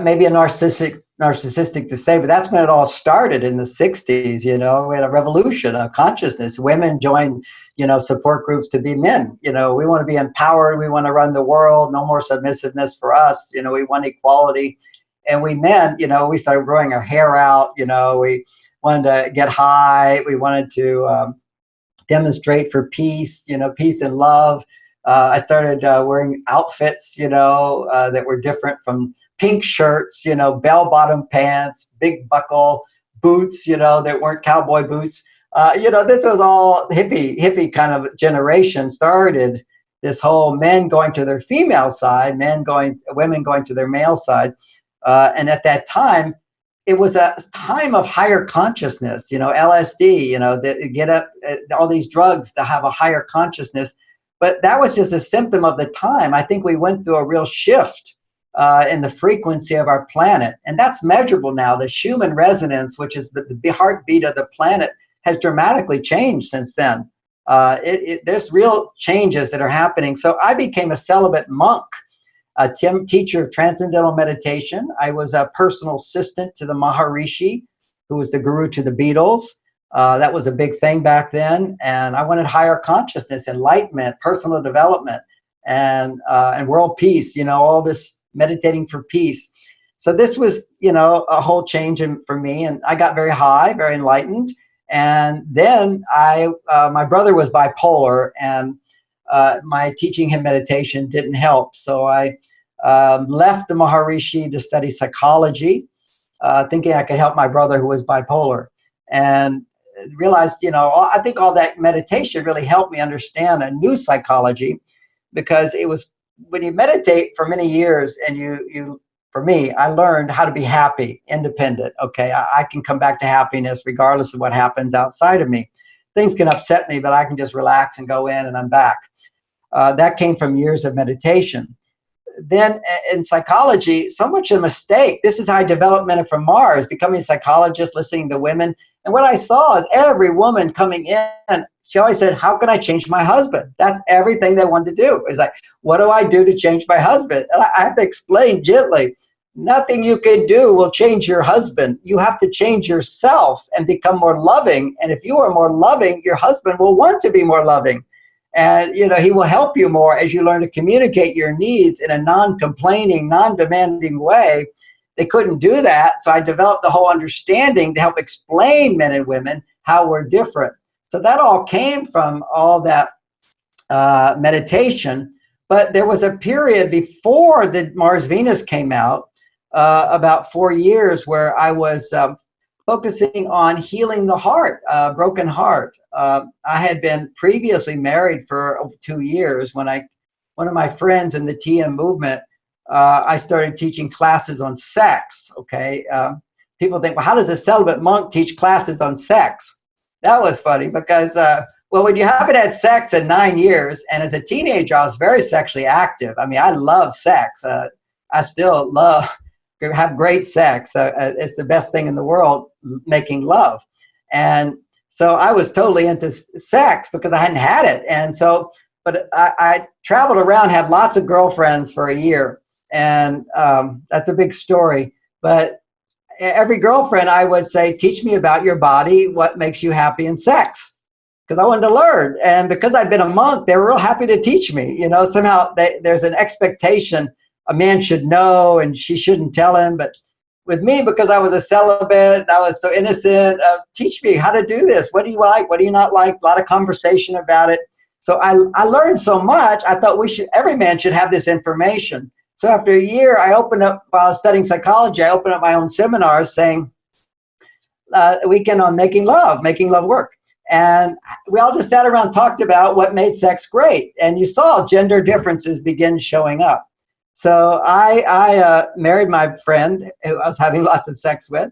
maybe a narcissistic to say, but that's when it all started in the 60s. We had a revolution of consciousness. Women joined, support groups to be men. We want to be empowered. We want to run the world. No more submissiveness for us. We want equality. And we men, we started growing our hair out. We wanted to get high. We wanted to demonstrate for peace, peace and love. I started wearing outfits, that were different, from pink shirts, bell-bottom pants, big buckle boots, that weren't cowboy boots. This was all hippie kind of generation started. This whole men going to their female side, women going to their male side. And at that time, it was a time of higher consciousness, LSD, that get up, all these drugs to have a higher consciousness. But that was just a symptom of the time. I think we went through a real shift in the frequency of our planet. And that's measurable now. The Schumann resonance, which is the heartbeat of the planet, has dramatically changed since then. There's real changes that are happening. So I became a celibate monk, a teacher of transcendental meditation. I was a personal assistant to the Maharishi, who was the guru to the Beatles. That was a big thing back then. And I wanted higher consciousness, enlightenment, personal development, and world peace, all this meditating for peace. So this was, a whole change for me. And I got very high, very enlightened. And then my brother was bipolar, and my teaching him meditation didn't help. So I left the Maharishi to study psychology, thinking I could help my brother who was bipolar. And realized, I think all that meditation really helped me understand a new psychology, because it was when you meditate for many years, and for me, I learned how to be happy, independent. Okay, I can come back to happiness regardless of what happens outside of me. Things can upset me, but I can just relax and go in, and I'm back. That came from years of meditation. then in psychology, so much a mistake. This is how I developed Men Are From Mars, becoming a psychologist, listening to women. And what I saw is every woman coming in, she always said, how can I change my husband? That's everything they wanted to do. It's like, what do I do to change my husband? And I have to explain gently, nothing you can do will change your husband. You have to change yourself and become more loving. And if you are more loving, your husband will want to be more loving. And, you know, he will help you more as you learn to communicate your needs in a non-complaining, non-demanding way. They couldn't do that. So I developed the whole understanding to help explain men and women how we're different. So that all came from all that meditation. But there was a period before the Mars-Venus came out, about 4 years, where I was focusing on healing the heart, broken heart. I had been previously married for 2 years when one of my friends in the TM movement, I started teaching classes on sex, okay? People think, well, how does a celibate monk teach classes on sex? That was funny because, well, when you haven't had sex in 9 years, and as a teenager, I was very sexually active. I mean, I love sex. I still have great sex. It's the best thing in the world, making love. And so I was totally into sex because I hadn't had it. And so, but I traveled around, had lots of girlfriends for a year. And that's a big story. But every girlfriend, I would say, teach me about your body, what makes you happy in sex. Because I wanted to learn. And because I'd been a monk, they were real happy to teach me. You know, somehow there's an expectation a man should know and she shouldn't tell him. But with me, because I was a celibate, and I was so innocent, teach me how to do this. What do you like? What do you not like? A lot of conversation about it. So I learned so much. I thought every man should have this information. So after a year, I opened up, while I was studying psychology, I opened up my own seminars saying, a weekend on making love work. And we all just sat around, talked about what made sex great. And you saw gender differences begin showing up. So I married my friend who I was having lots of sex with,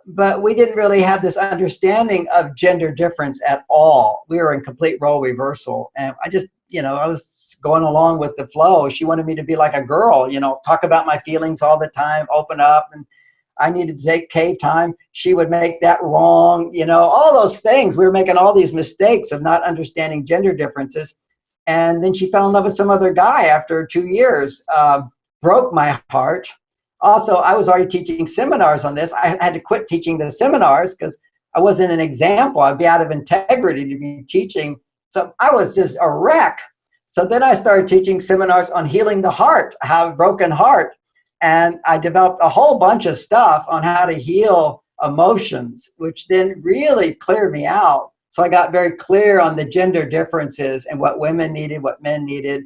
but we didn't really have this understanding of gender difference at all. We were in complete role reversal. And I just, I was going along with the flow. She wanted me to be like a girl, talk about my feelings all the time, open up, and I needed to take cave time. She would make that wrong, all those things. We were making all these mistakes of not understanding gender differences. And then she fell in love with some other guy after 2 years, broke my heart. Also, I was already teaching seminars on this. I had to quit teaching the seminars because I wasn't an example. I'd be out of integrity to be teaching. So I was just a wreck. So then I started teaching seminars on healing the heart, how a broken heart. And I developed a whole bunch of stuff on how to heal emotions, which then really cleared me out. So I got very clear on the gender differences and what women needed, what men needed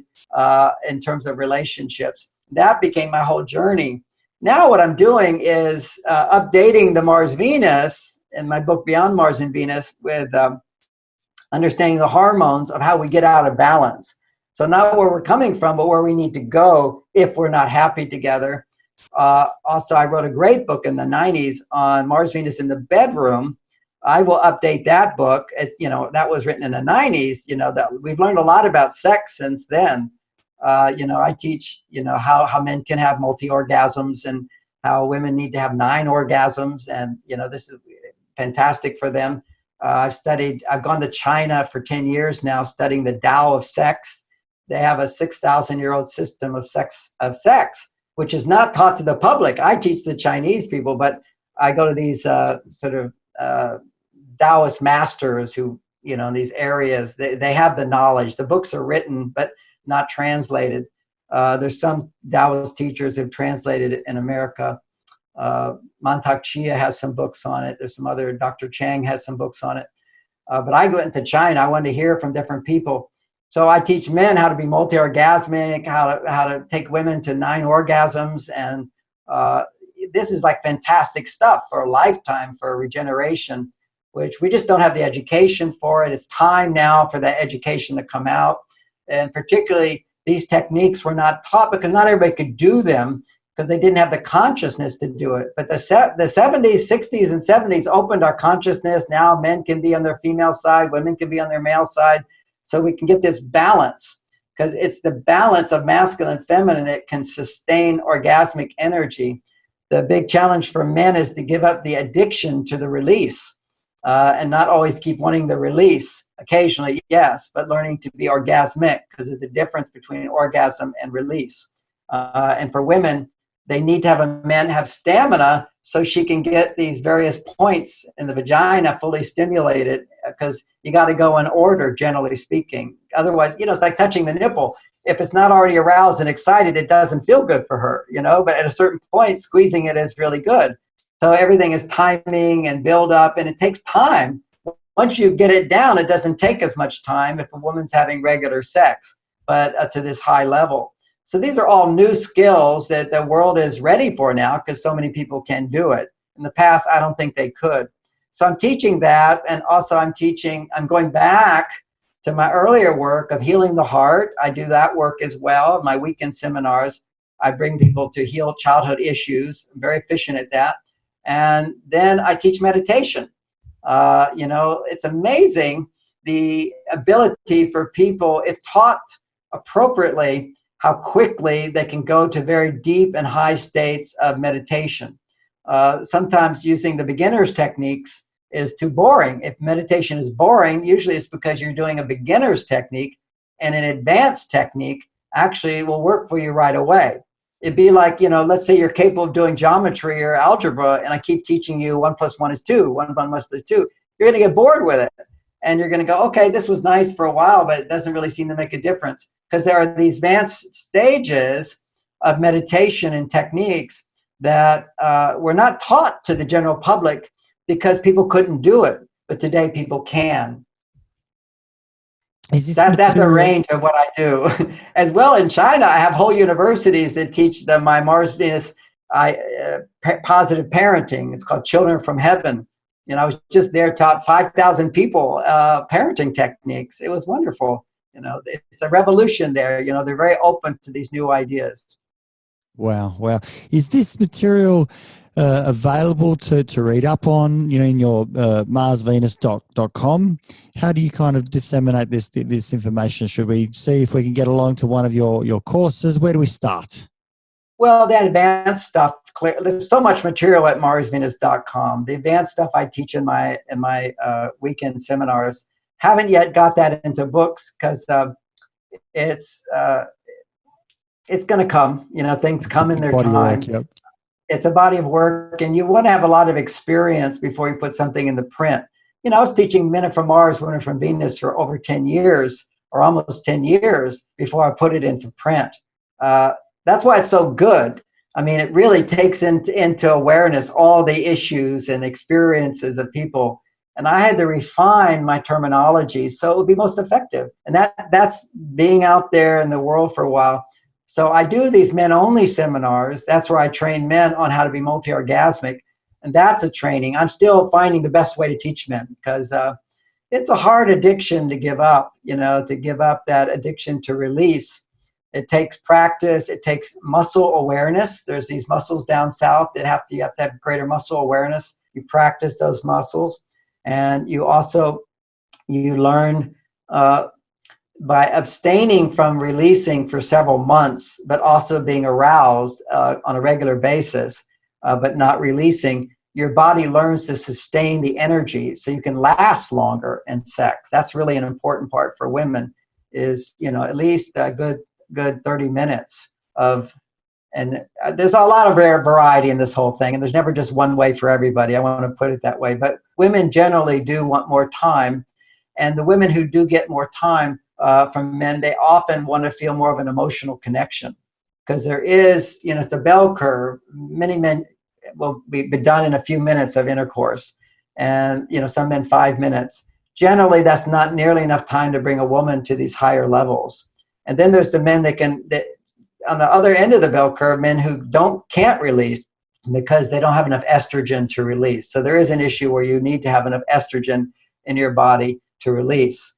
in terms of relationships. That became my whole journey. Now what I'm doing is updating the Mars-Venus in my book, Beyond Mars and Venus, with understanding the hormones of how we get out of balance. So not where we're coming from, but where we need to go if we're not happy together. Also, I wrote a great book in the 90s on Mars-Venus in the bedroom. I will update that book. That was written in the 90s. That we've learned a lot about sex since then. I teach, how men can have multi-orgasms and how women need to have 9 orgasms. And, this is fantastic for them. I've gone to China for 10 years now studying the Tao of sex. They have a 6,000-year-old system of sex, which is not taught to the public. I teach the Chinese people, but I go to these sort of Taoist masters who, in these areas, they have the knowledge. The books are written, but not translated. There's some Taoist teachers who've translated it in America. Mantak Chia has some books on it. There's some other, Dr. Chang has some books on it. But I went into China. I wanted to hear from different people. So I teach men how to be multi-orgasmic, how to take women to 9 orgasms. And this is like fantastic stuff for a lifetime, for regeneration, which we just don't have the education for it. It's time now for that education to come out. And particularly these techniques were not taught because not everybody could do them because they didn't have the consciousness to do it. But the 70s, 60s, and 70s opened our consciousness. Now men can be on their female side, women can be on their male side. So we can get this balance. because it's the balance of masculine and feminine that can sustain orgasmic energy. The big challenge for men is to give up the addiction to the release, and not always keep wanting the release. Occasionally, yes, but learning to be orgasmic, because there's the difference between orgasm and release. And for women, they need to have a man have stamina so she can get these various points in the vagina fully stimulated, because you got to go in order, generally speaking. Otherwise, it's like touching the nipple. If it's not already aroused and excited, it doesn't feel good for her, but at a certain point, squeezing it is really good. So everything is timing and build up, and it takes time. Once you get it down, it doesn't take as much time if a woman's having regular sex, but to this high level. So these are all new skills that the world is ready for now, because so many people can do it. In the past, I don't think they could. So I'm teaching that, and also I'm going back to my earlier work of healing the heart. I do that work as well. My weekend seminars, I bring people to heal childhood issues. I'm very efficient at that. And then I teach meditation. It's amazing the ability for people, if taught appropriately, how quickly they can go to very deep and high states of meditation. Sometimes using the beginner's techniques is too boring. If meditation is boring, usually it's because you're doing a beginner's technique, and an advanced technique actually will work for you right away. It'd be like, let's say you're capable of doing geometry or algebra, and I keep teaching you 1 + 1 is 2, 1 + 1 is 2. You're going to get bored with it. And you're going to go, okay, this was nice for a while, but it doesn't really seem to make a difference. Because there are these advanced stages of meditation and techniques that were not taught to the general public because people couldn't do it. But today people can. That's a range of what I do. As well, in China, I have whole universities that teach my Mars Venus positive parenting. It's called Children from Heaven. I was just there, taught 5,000 people parenting techniques. It was wonderful. It's a revolution there. They're very open to these new ideas. Wow. Is this material available to read up on, in your marsvenus.com? How do you kind of disseminate this information? Should we see if we can get along to one of your courses? Where do we start? Well, the advanced stuff, there's so much material at marsvenus.com. The advanced stuff I teach in my weekend seminars, haven't yet got that into books, because it's going to come. Things come in their time. Work, yep. It's a body of work, and you want to have a lot of experience before you put something in the print. I was teaching Men from Mars, Women from Venus for over 10 years, or almost 10 years, before I put it into print. That's why it's so good. I mean, it really takes into awareness all the issues and experiences of people. And I had to refine my terminology so it would be most effective. And that's being out there in the world for a while. So I do these men-only seminars. That's where I train men on how to be multi-orgasmic. And that's a training. I'm still finding the best way to teach men, because it's a hard addiction to give up, to give up that addiction to release. It takes practice. It takes muscle awareness. There's these muscles down south that you have to have greater muscle awareness. You practice those muscles. And you learn by abstaining from releasing for several months, but also being aroused on a regular basis, but not releasing. Your body learns to sustain the energy so you can last longer in sex. That's really an important part for women, is, at least a good 30 minutes of, and there's a lot of variety in this whole thing, and there's never just one way for everybody. I want to put it that way. But women generally do want more time, and the women who do get more time from men, they often want to feel more of an emotional connection, because there is, it's a bell curve. Many men will be done in a few minutes of intercourse, and some men 5 minutes. Generally, that's not nearly enough time to bring a woman to these higher levels. And then there's the men that on the other end of the bell curve, men who can't release because they don't have enough estrogen to release. So there is an issue where you need to have enough estrogen in your body to release.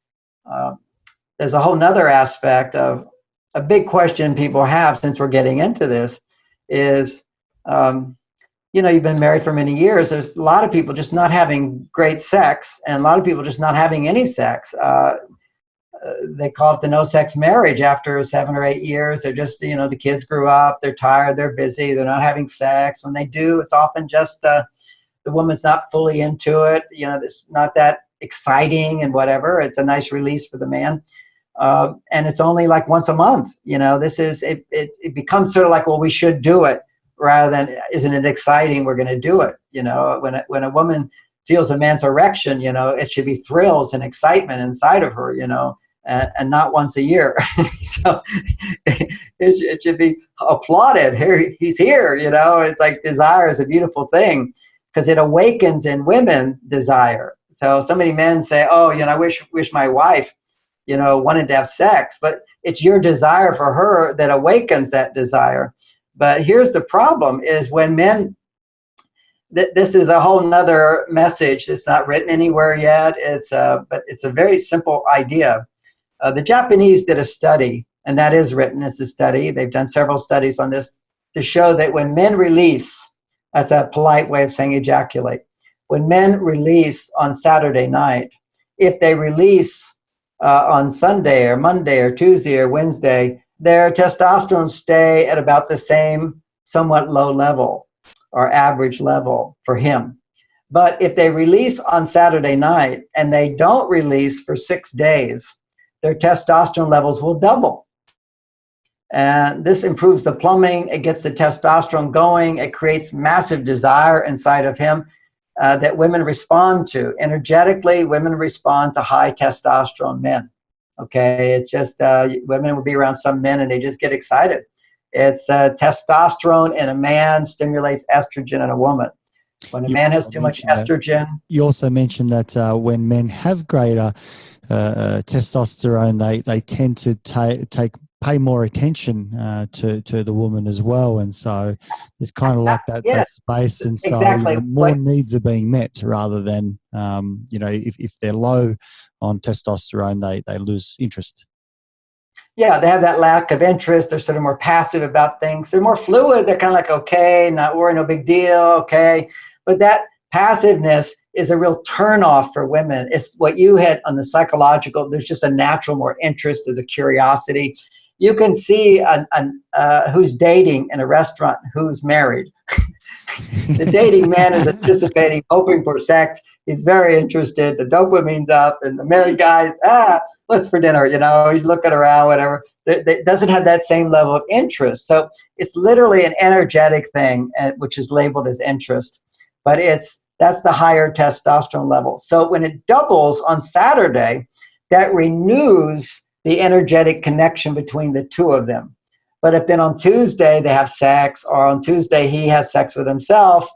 There's a whole nother aspect of a big question people have, since we're getting into this, is, you've been married for many years. There's a lot of people just not having great sex, and a lot of people just not having any sex. they call it the no sex marriage. After 7 or 8 years, they're just, the kids grew up, they're tired, they're busy, they're not having sex. When they do, it's often just the woman's not fully into it. It's not that exciting and whatever. It's a nice release for the man. And it's only like once a month. It becomes sort of like, well, we should do it, rather than, isn't it exciting? We're going to do it. When a woman feels a man's erection, it should be thrills and excitement inside of her, and not once a year. So it should be applauded. Here, he's here, it's like desire is a beautiful thing because it awakens in women desire. So many men say, oh, I wish my wife, wanted to have sex, but it's your desire for her that awakens that desire. But here's the problem is when men, this is a whole nother message that's not written anywhere yet. But it's a very simple idea. The Japanese did a study, and that is written as a study. They've done several studies on this to show that when men release, that's a polite way of saying ejaculate. When men release on Saturday night, if they release on Sunday or Monday or Tuesday or Wednesday, their testosterone stay at about the same somewhat low level or average level for him. But if they release on Saturday night and they don't release for 6 days, their testosterone levels will double. And this improves the plumbing. It gets the testosterone going. It creates massive desire inside of him that women respond to. Energetically, women respond to high testosterone men. Okay, it's just women will be around some men and they just get excited. It's testosterone in a man stimulates estrogen in a woman. When a man has too much estrogen. You also mentioned that when men have greater testosterone, they tend to pay more attention to the woman as well, and so it's kind of like that space, and so exactly. More needs are being met rather than if they're low on testosterone, they lose interest. Yeah, they have that lack of interest. They're sort of more passive about things. They're more fluid. They're kind of like, okay, not worry, no big deal, okay. But that passiveness is a real turnoff for women. It's what you had on the psychological. There's just a natural more interest. There's a curiosity. You can see who's dating in a restaurant, who's married. The dating man is anticipating, hoping for sex. He's very interested. The dopamine's up, and the married guy's, what's for dinner? He's looking around, whatever. It doesn't have that same level of interest. So it's literally an energetic thing, which is labeled as interest. But that's the higher testosterone level. So when it doubles on Saturday, that renews the energetic connection between the two of them. But if then on Tuesday they have sex, or on Tuesday he has sex with himself,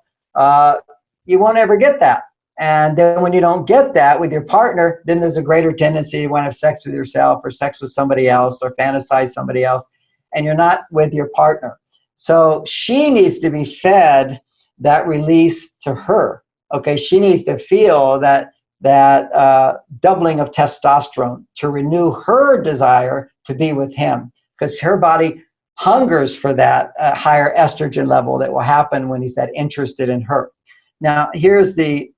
you won't ever get that. And then when you don't get that with your partner, then there's a greater tendency to want to have sex with yourself or sex with somebody else or fantasize somebody else, and you're not with your partner. So she needs to be fed that release to her. Okay, she needs to feel that doubling of testosterone to renew her desire to be with him, because her body hungers for that higher estrogen level that will happen when he's that interested in her. Now, here's the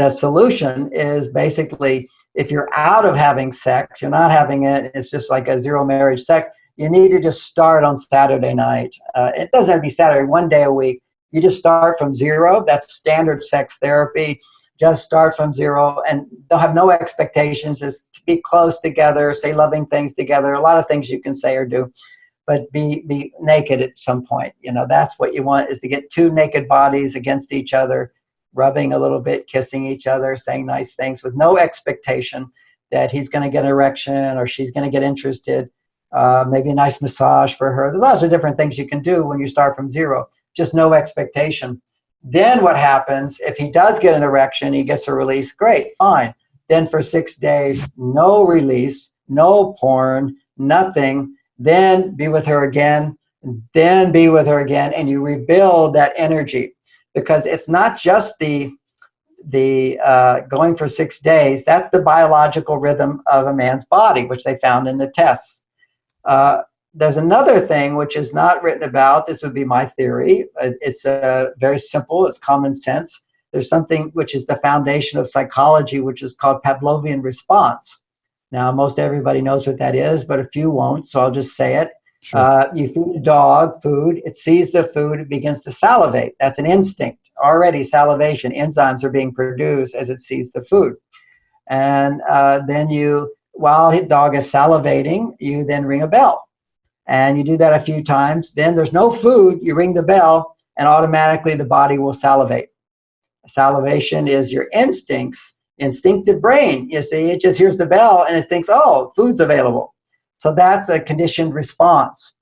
solution is basically, if you're out of having sex, you're not having it, it's just like a zero marriage sex, you need to just start on Saturday night. It doesn't have to be Saturday, one day a week. You just start from zero. That's standard sex therapy. Just start from zero and they'll have no expectations. Just to be close together, say loving things together. A lot of things you can say or do, but be naked at some point. That's what you want, is to get two naked bodies against each other, rubbing a little bit, kissing each other, saying nice things with no expectation that he's going to get an erection or she's going to get interested. Maybe a nice massage for her. There's lots of different things you can do when you start from zero, just no expectation. Then what happens, if he does get an erection, he gets a release, great, fine. Then for 6 days, no release, no porn, nothing. Then be with her again, then be with her again, and you rebuild that energy. Because it's not just the going for 6 days, that's the biological rhythm of a man's body, which they found in the tests. There's another thing which is not written about. This would be my theory. It's very simple. It's common sense. There's something which is the foundation of psychology, which is called Pavlovian response. Now, most everybody knows what that is, but a few won't, so I'll just say it. Sure. You feed a dog food, it sees the food, it begins to salivate. That's an instinct. Already salivation, enzymes are being produced as it sees the food. And then while the dog is salivating, you then ring a bell. And you do that a few times. Then there's no food, you ring the bell, and automatically the body will salivate. Salivation is your instinctive brain. You see, it just hears the bell and it thinks, oh, food's available. So that's a conditioned response.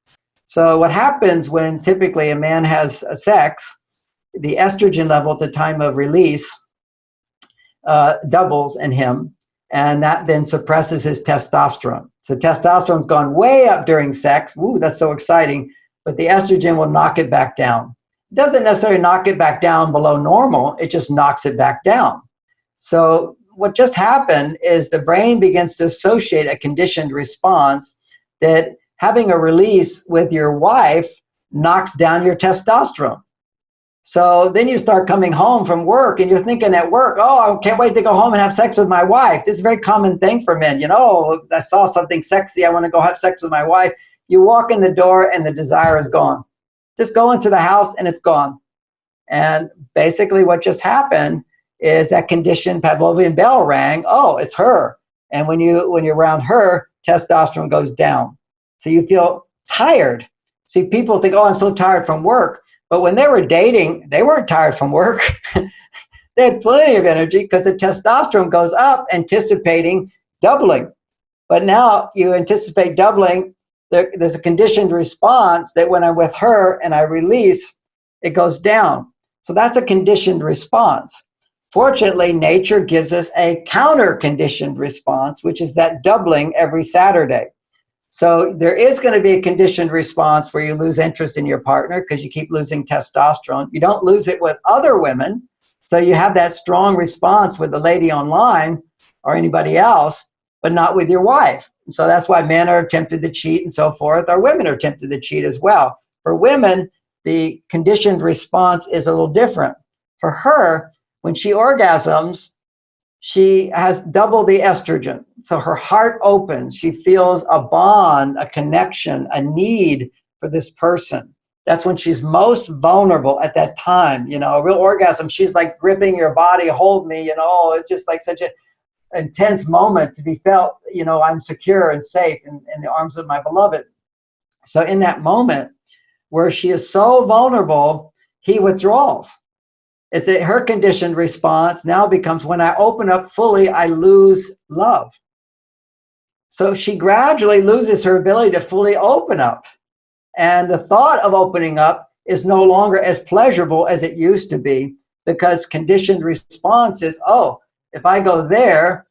So what happens when typically a man has sex, the estrogen level at the time of release doubles in him, and that then suppresses his testosterone. So testosterone's gone way up during sex. Ooh, that's so exciting. But the estrogen will knock it back down. It doesn't necessarily knock it back down below normal. It just knocks it back down. So what just happened is the brain begins to associate a conditioned response that having a release with your wife knocks down your testosterone. So then you start coming home from work and you're thinking at work, oh, I can't wait to go home and have sex with my wife. This is a very common thing for men. You know, I saw something sexy. I want to go have sex with my wife. You walk in the door and the desire is gone. Just go into the house and it's gone. And basically what just happened is that conditioned Pavlovian bell rang. Oh, it's her. And when you're around her, testosterone goes down. So you feel tired. See, people think, oh, I'm so tired from work. But when they were dating, they weren't tired from work. They had plenty of energy because the testosterone goes up, anticipating doubling. But now you anticipate doubling. There's a conditioned response that when I'm with her and I release, it goes down. So that's a conditioned response. Fortunately, nature gives us a counter-conditioned response, which is that doubling every Saturday. So there is going to be a conditioned response where you lose interest in your partner because you keep losing testosterone. You don't lose it with other women. So you have that strong response with the lady online or anybody else, but not with your wife. So that's why men are tempted to cheat and so forth, or women are tempted to cheat as well. For women, the conditioned response is a little different. For her, when she orgasms, she has double the estrogen. So her heart opens. She feels a bond, a connection, a need for this person. That's when she's most vulnerable at that time. You know, a real orgasm, she's like gripping your body, hold me, you know, it's just like such an intense moment to be felt, you know, I'm secure and safe in the arms of my beloved. So in that moment where she is so vulnerable, he withdraws. It's that her conditioned response now becomes when I open up fully, I lose love. So she gradually loses her ability to fully open up. And the thought of opening up is no longer as pleasurable as it used to be because conditioned response is, oh, if I go there,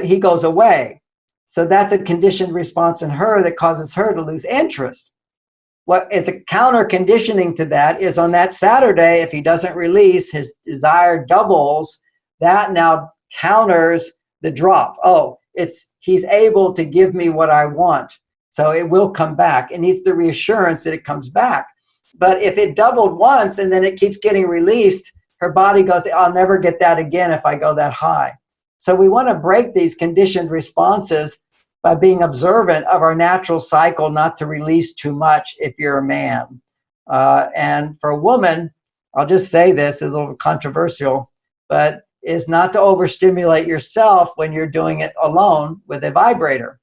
he goes away. So that's a conditioned response in her that causes her to lose interest. What is a counter conditioning to that is on that Saturday, if he doesn't release, his desire doubles. That now counters the drop. Oh, he's able to give me what I want. So it will come back. It needs the reassurance that it comes back. But if it doubled once and then it keeps getting released, her body goes, I'll never get that again if I go that high. So we want to break these conditioned responses by being observant of our natural cycle, not to release too much if you're a man. And for a woman, I'll just say this, a little controversial, but is not to overstimulate yourself when you're doing it alone with a vibrator.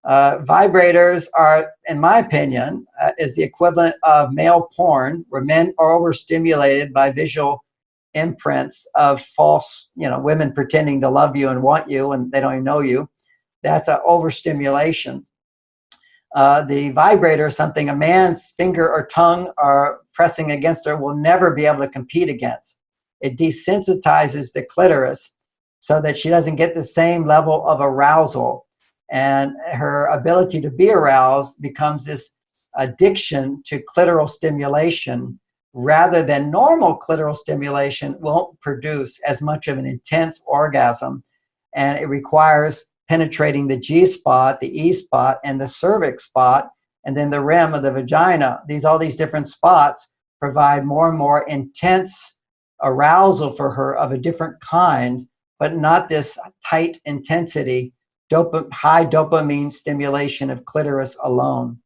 Vibrators are, in my opinion, is the equivalent of male porn, where men are overstimulated by visual imprints of false, women pretending to love you and want you, and they don't even know you. That's an overstimulation. The vibrator is something a man's finger or tongue are pressing against her will never be able to compete against. It desensitizes the clitoris so that she doesn't get the same level of arousal. And her ability to be aroused becomes this addiction to clitoral stimulation rather than normal clitoral stimulation won't produce as much of an intense orgasm. And it requires penetrating the G spot, the E spot, and the cervix spot, and then the rim of the vagina. All these different spots provide more and more intense arousal for her of a different kind, but not this tight intensity high dopamine stimulation of clitoris alone.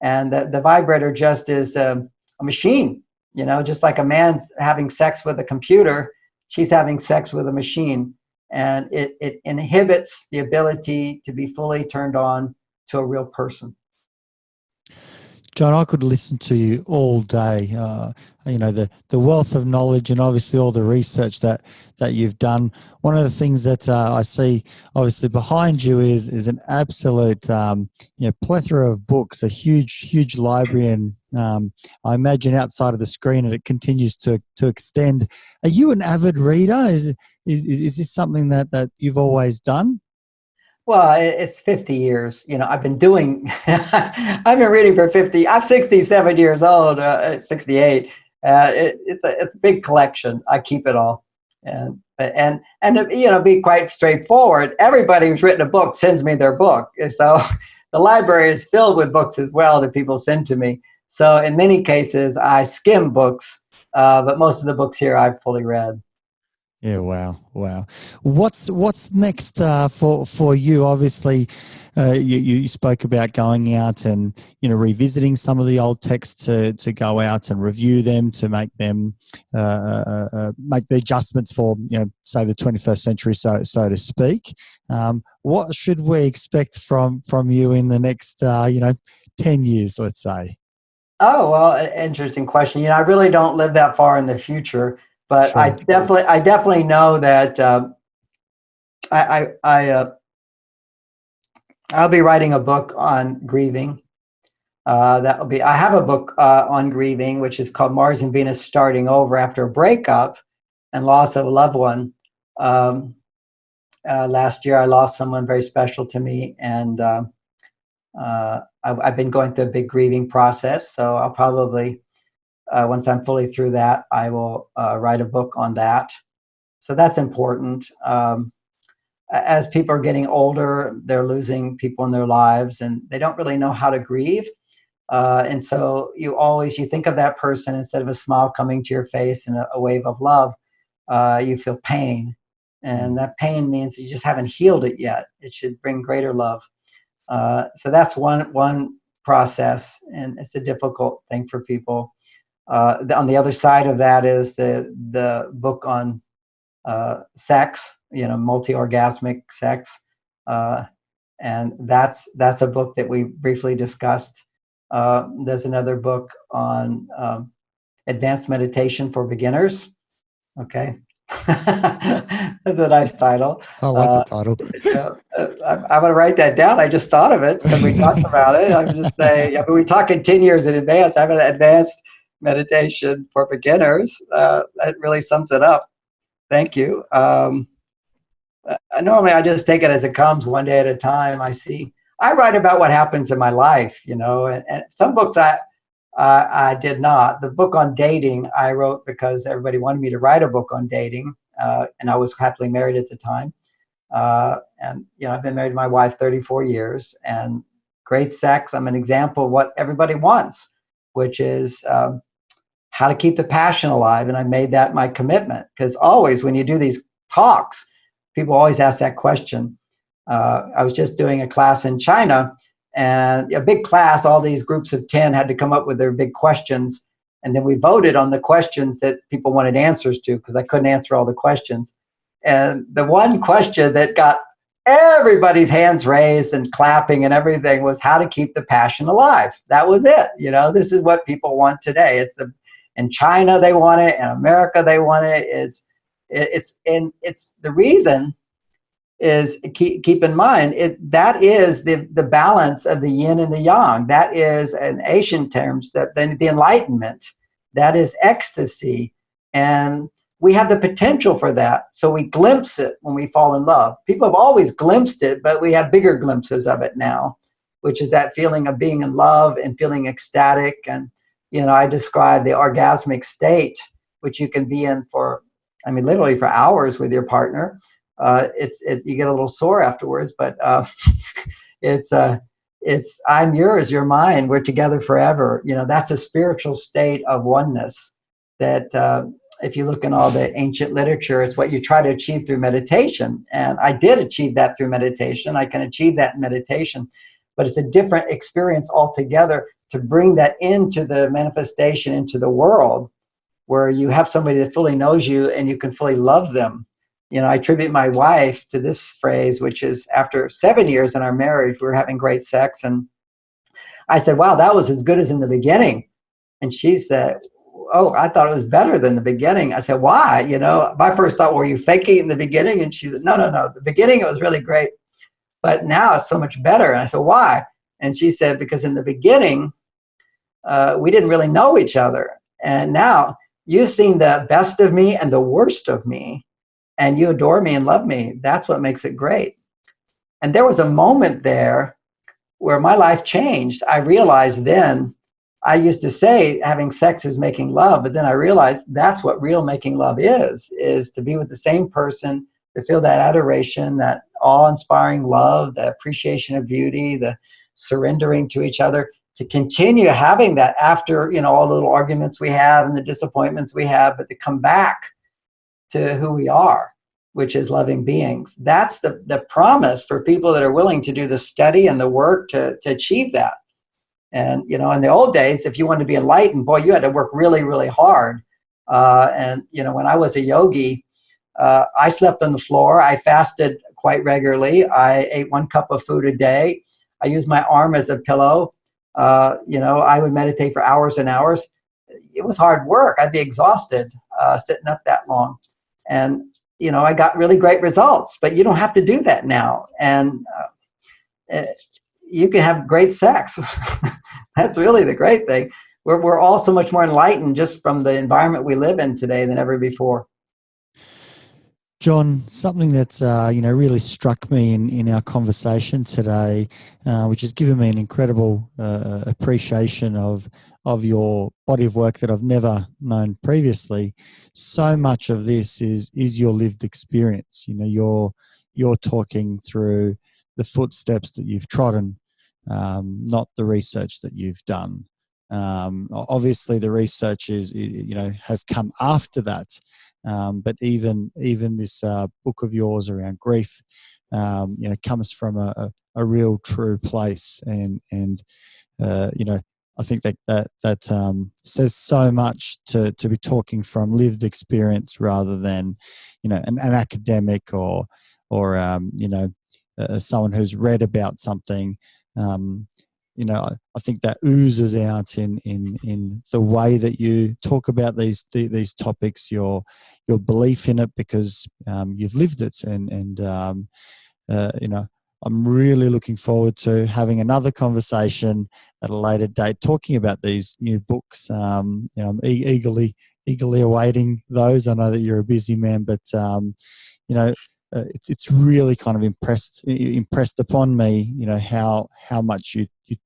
And the vibrator just is a machine, just like a man's having sex with a computer, she's having sex with a machine. And it inhibits the ability to be fully turned on to a real person. John, I could listen to you all day. The wealth of knowledge and obviously all the research that you've done. One of the things that I see obviously behind you is an absolute plethora of books, a huge library, and I imagine outside of the screen, and it continues to extend. Are you an avid reader? Is this something that you've always done? Well, it's 50 years. I've been doing, I've been reading for 50, I'm 67 years old, 68. It's a big collection. I keep it all. And be quite straightforward. Everybody who's written a book sends me their book. So the library is filled with books as well that people send to me. So in many cases, I skim books, but most of the books here I've fully read. Yeah, wow. What's next for you? Obviously, you spoke about going out and revisiting some of the old texts to go out and review them, to make them make the adjustments for say the 21st century, so to speak. What should we expect from you in the next 10 years, let's say? Oh, well, interesting question. I really don't live that far in the future. But sure. I definitely know that I'll be writing a book on grieving. I have a book on grieving, which is called Mars and Venus Starting Over After a Breakup and Loss of a Loved One. Last year, I lost someone very special to me, and I've been going through a big grieving process. So I'll probably. Once I'm fully through that, I will write a book on that. So that's important. As people are getting older, they're losing people in their lives, and they don't really know how to grieve. And so you think of that person, instead of a smile coming to your face and a wave of love, you feel pain. And that pain means you just haven't healed it yet. It should bring greater love. So that's one process, and it's a difficult thing for people. On the other side of that is the book on sex, multi-orgasmic sex, and that's a book that we briefly discussed. There's another book on advanced meditation for beginners. Okay, that's a nice title. I like the title. I'm going to write that down. I just thought of it because we talked about it. I'm just saying, we're talking 10 years in advance. I have an advanced meditation for beginners. That really sums it up. Thank you. Normally I just take it as it comes, one day at a time. I write about what happens in my life, and some books I did not. The book on dating I wrote because everybody wanted me to write a book on dating, and I was happily married at the time. And I've been married to my wife 34 years, and great sex. I'm an example of what everybody wants, which is how to keep the passion alive. And I made that my commitment, because always when you do these talks, people always ask that question. I was just doing a class in China, and a big class, all these groups of 10 had to come up with their big questions. And then we voted on the questions that people wanted answers to, because I couldn't answer all the questions. And the one question that got everybody's hands raised and clapping and everything was how to keep the passion alive. That was it. This is what people want today. In China, they want it. In America, they want it. It's the reason is, keep in mind, that is the balance of the yin and the yang. That is, in Asian terms, the enlightenment. That is ecstasy. And we have the potential for that. So we glimpse it when we fall in love. People have always glimpsed it, but we have bigger glimpses of it now, which is that feeling of being in love and feeling ecstatic. And I describe the orgasmic state, which you can be in literally for hours with your partner. You get a little sore afterwards, but it's I'm yours, you're mine, we're together forever. That's a spiritual state of oneness that if you look in all the ancient literature, it's what you try to achieve through meditation. And I did achieve that through meditation. I can achieve that in meditation, but it's a different experience altogether to bring that into the manifestation, into the world, where you have somebody that fully knows you and you can fully love them. I attribute my wife to this phrase, which is after 7 years in our marriage, we were having great sex. And I said, wow, that was as good as in the beginning. And she said, oh, I thought it was better than the beginning. I said, why? My first thought, were you faking in the beginning? And she said, no. The beginning, it was really great. But now it's so much better. And I said, why? And she said, because in the beginning, we didn't really know each other. And now you've seen the best of me and the worst of me, and you adore me and love me. That's what makes it great. And there was a moment there where my life changed. I realized then, I used to say having sex is making love, but then I realized that's what real making love is to be with the same person, to feel that adoration, that awe-inspiring love, the appreciation of beauty, the surrendering to each other, to continue having that after, all the little arguments we have and the disappointments we have, but to come back to who we are, which is loving beings. That's the promise for people that are willing to do the study and the work to achieve that. And, in the old days, if you wanted to be enlightened, boy, you had to work really, really hard. And when I was a yogi, I slept on the floor. I fasted quite regularly. I ate 1 cup of food a day. I used my arm as a pillow. I would meditate for hours and hours. It was hard work. I'd be exhausted sitting up that long. And, I got really great results, but you don't have to do that now. And you can have great sex. That's really the great thing. We're all so much more enlightened just from the environment we live in today than ever before. John, something that's really struck me in our conversation today, which has given me an incredible appreciation of your body of work that I've never known previously. So much of this is your lived experience. You're talking through the footsteps that you've trodden, not the research that you've done. Obviously, the research has come after that. But even this book of yours around grief, comes from a real true place, and I think that says so much to be talking from lived experience rather than an academic or someone who's read about something. I think that oozes out in the way that you talk about these topics, your belief in it, because you've lived it, and I'm really looking forward to having another conversation at a later date talking about these new books. I'm eagerly awaiting those. I know that you're a busy man, but it's really kind of impressed upon me, how much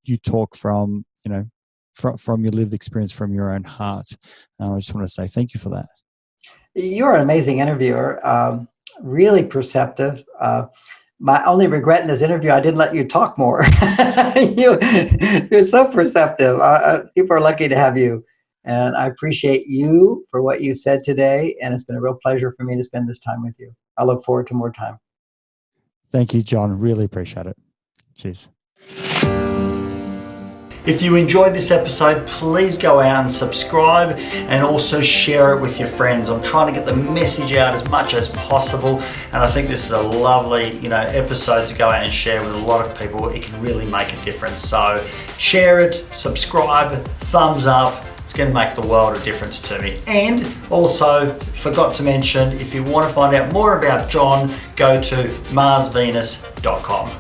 you talk from your lived experience, from your own heart. I just want to say thank you for that. You're an amazing interviewer, really perceptive. My only regret in this interview, I didn't let you talk more. You're so perceptive. People are lucky to have you. And I appreciate you for what you said today. And it's been a real pleasure for me to spend this time with you. I look forward to more time. Thank you, John. Really appreciate it. Cheers. If you enjoyed this episode, please go out and subscribe, and also share it with your friends. I'm trying to get the message out as much as possible, and I think this is a lovely, episode to go out and share with a lot of people. It can really make a difference. So share it, subscribe, thumbs up. It's going to make the world of difference to me. And also, forgot to mention, if you want to find out more about John, go to marsvenus.com.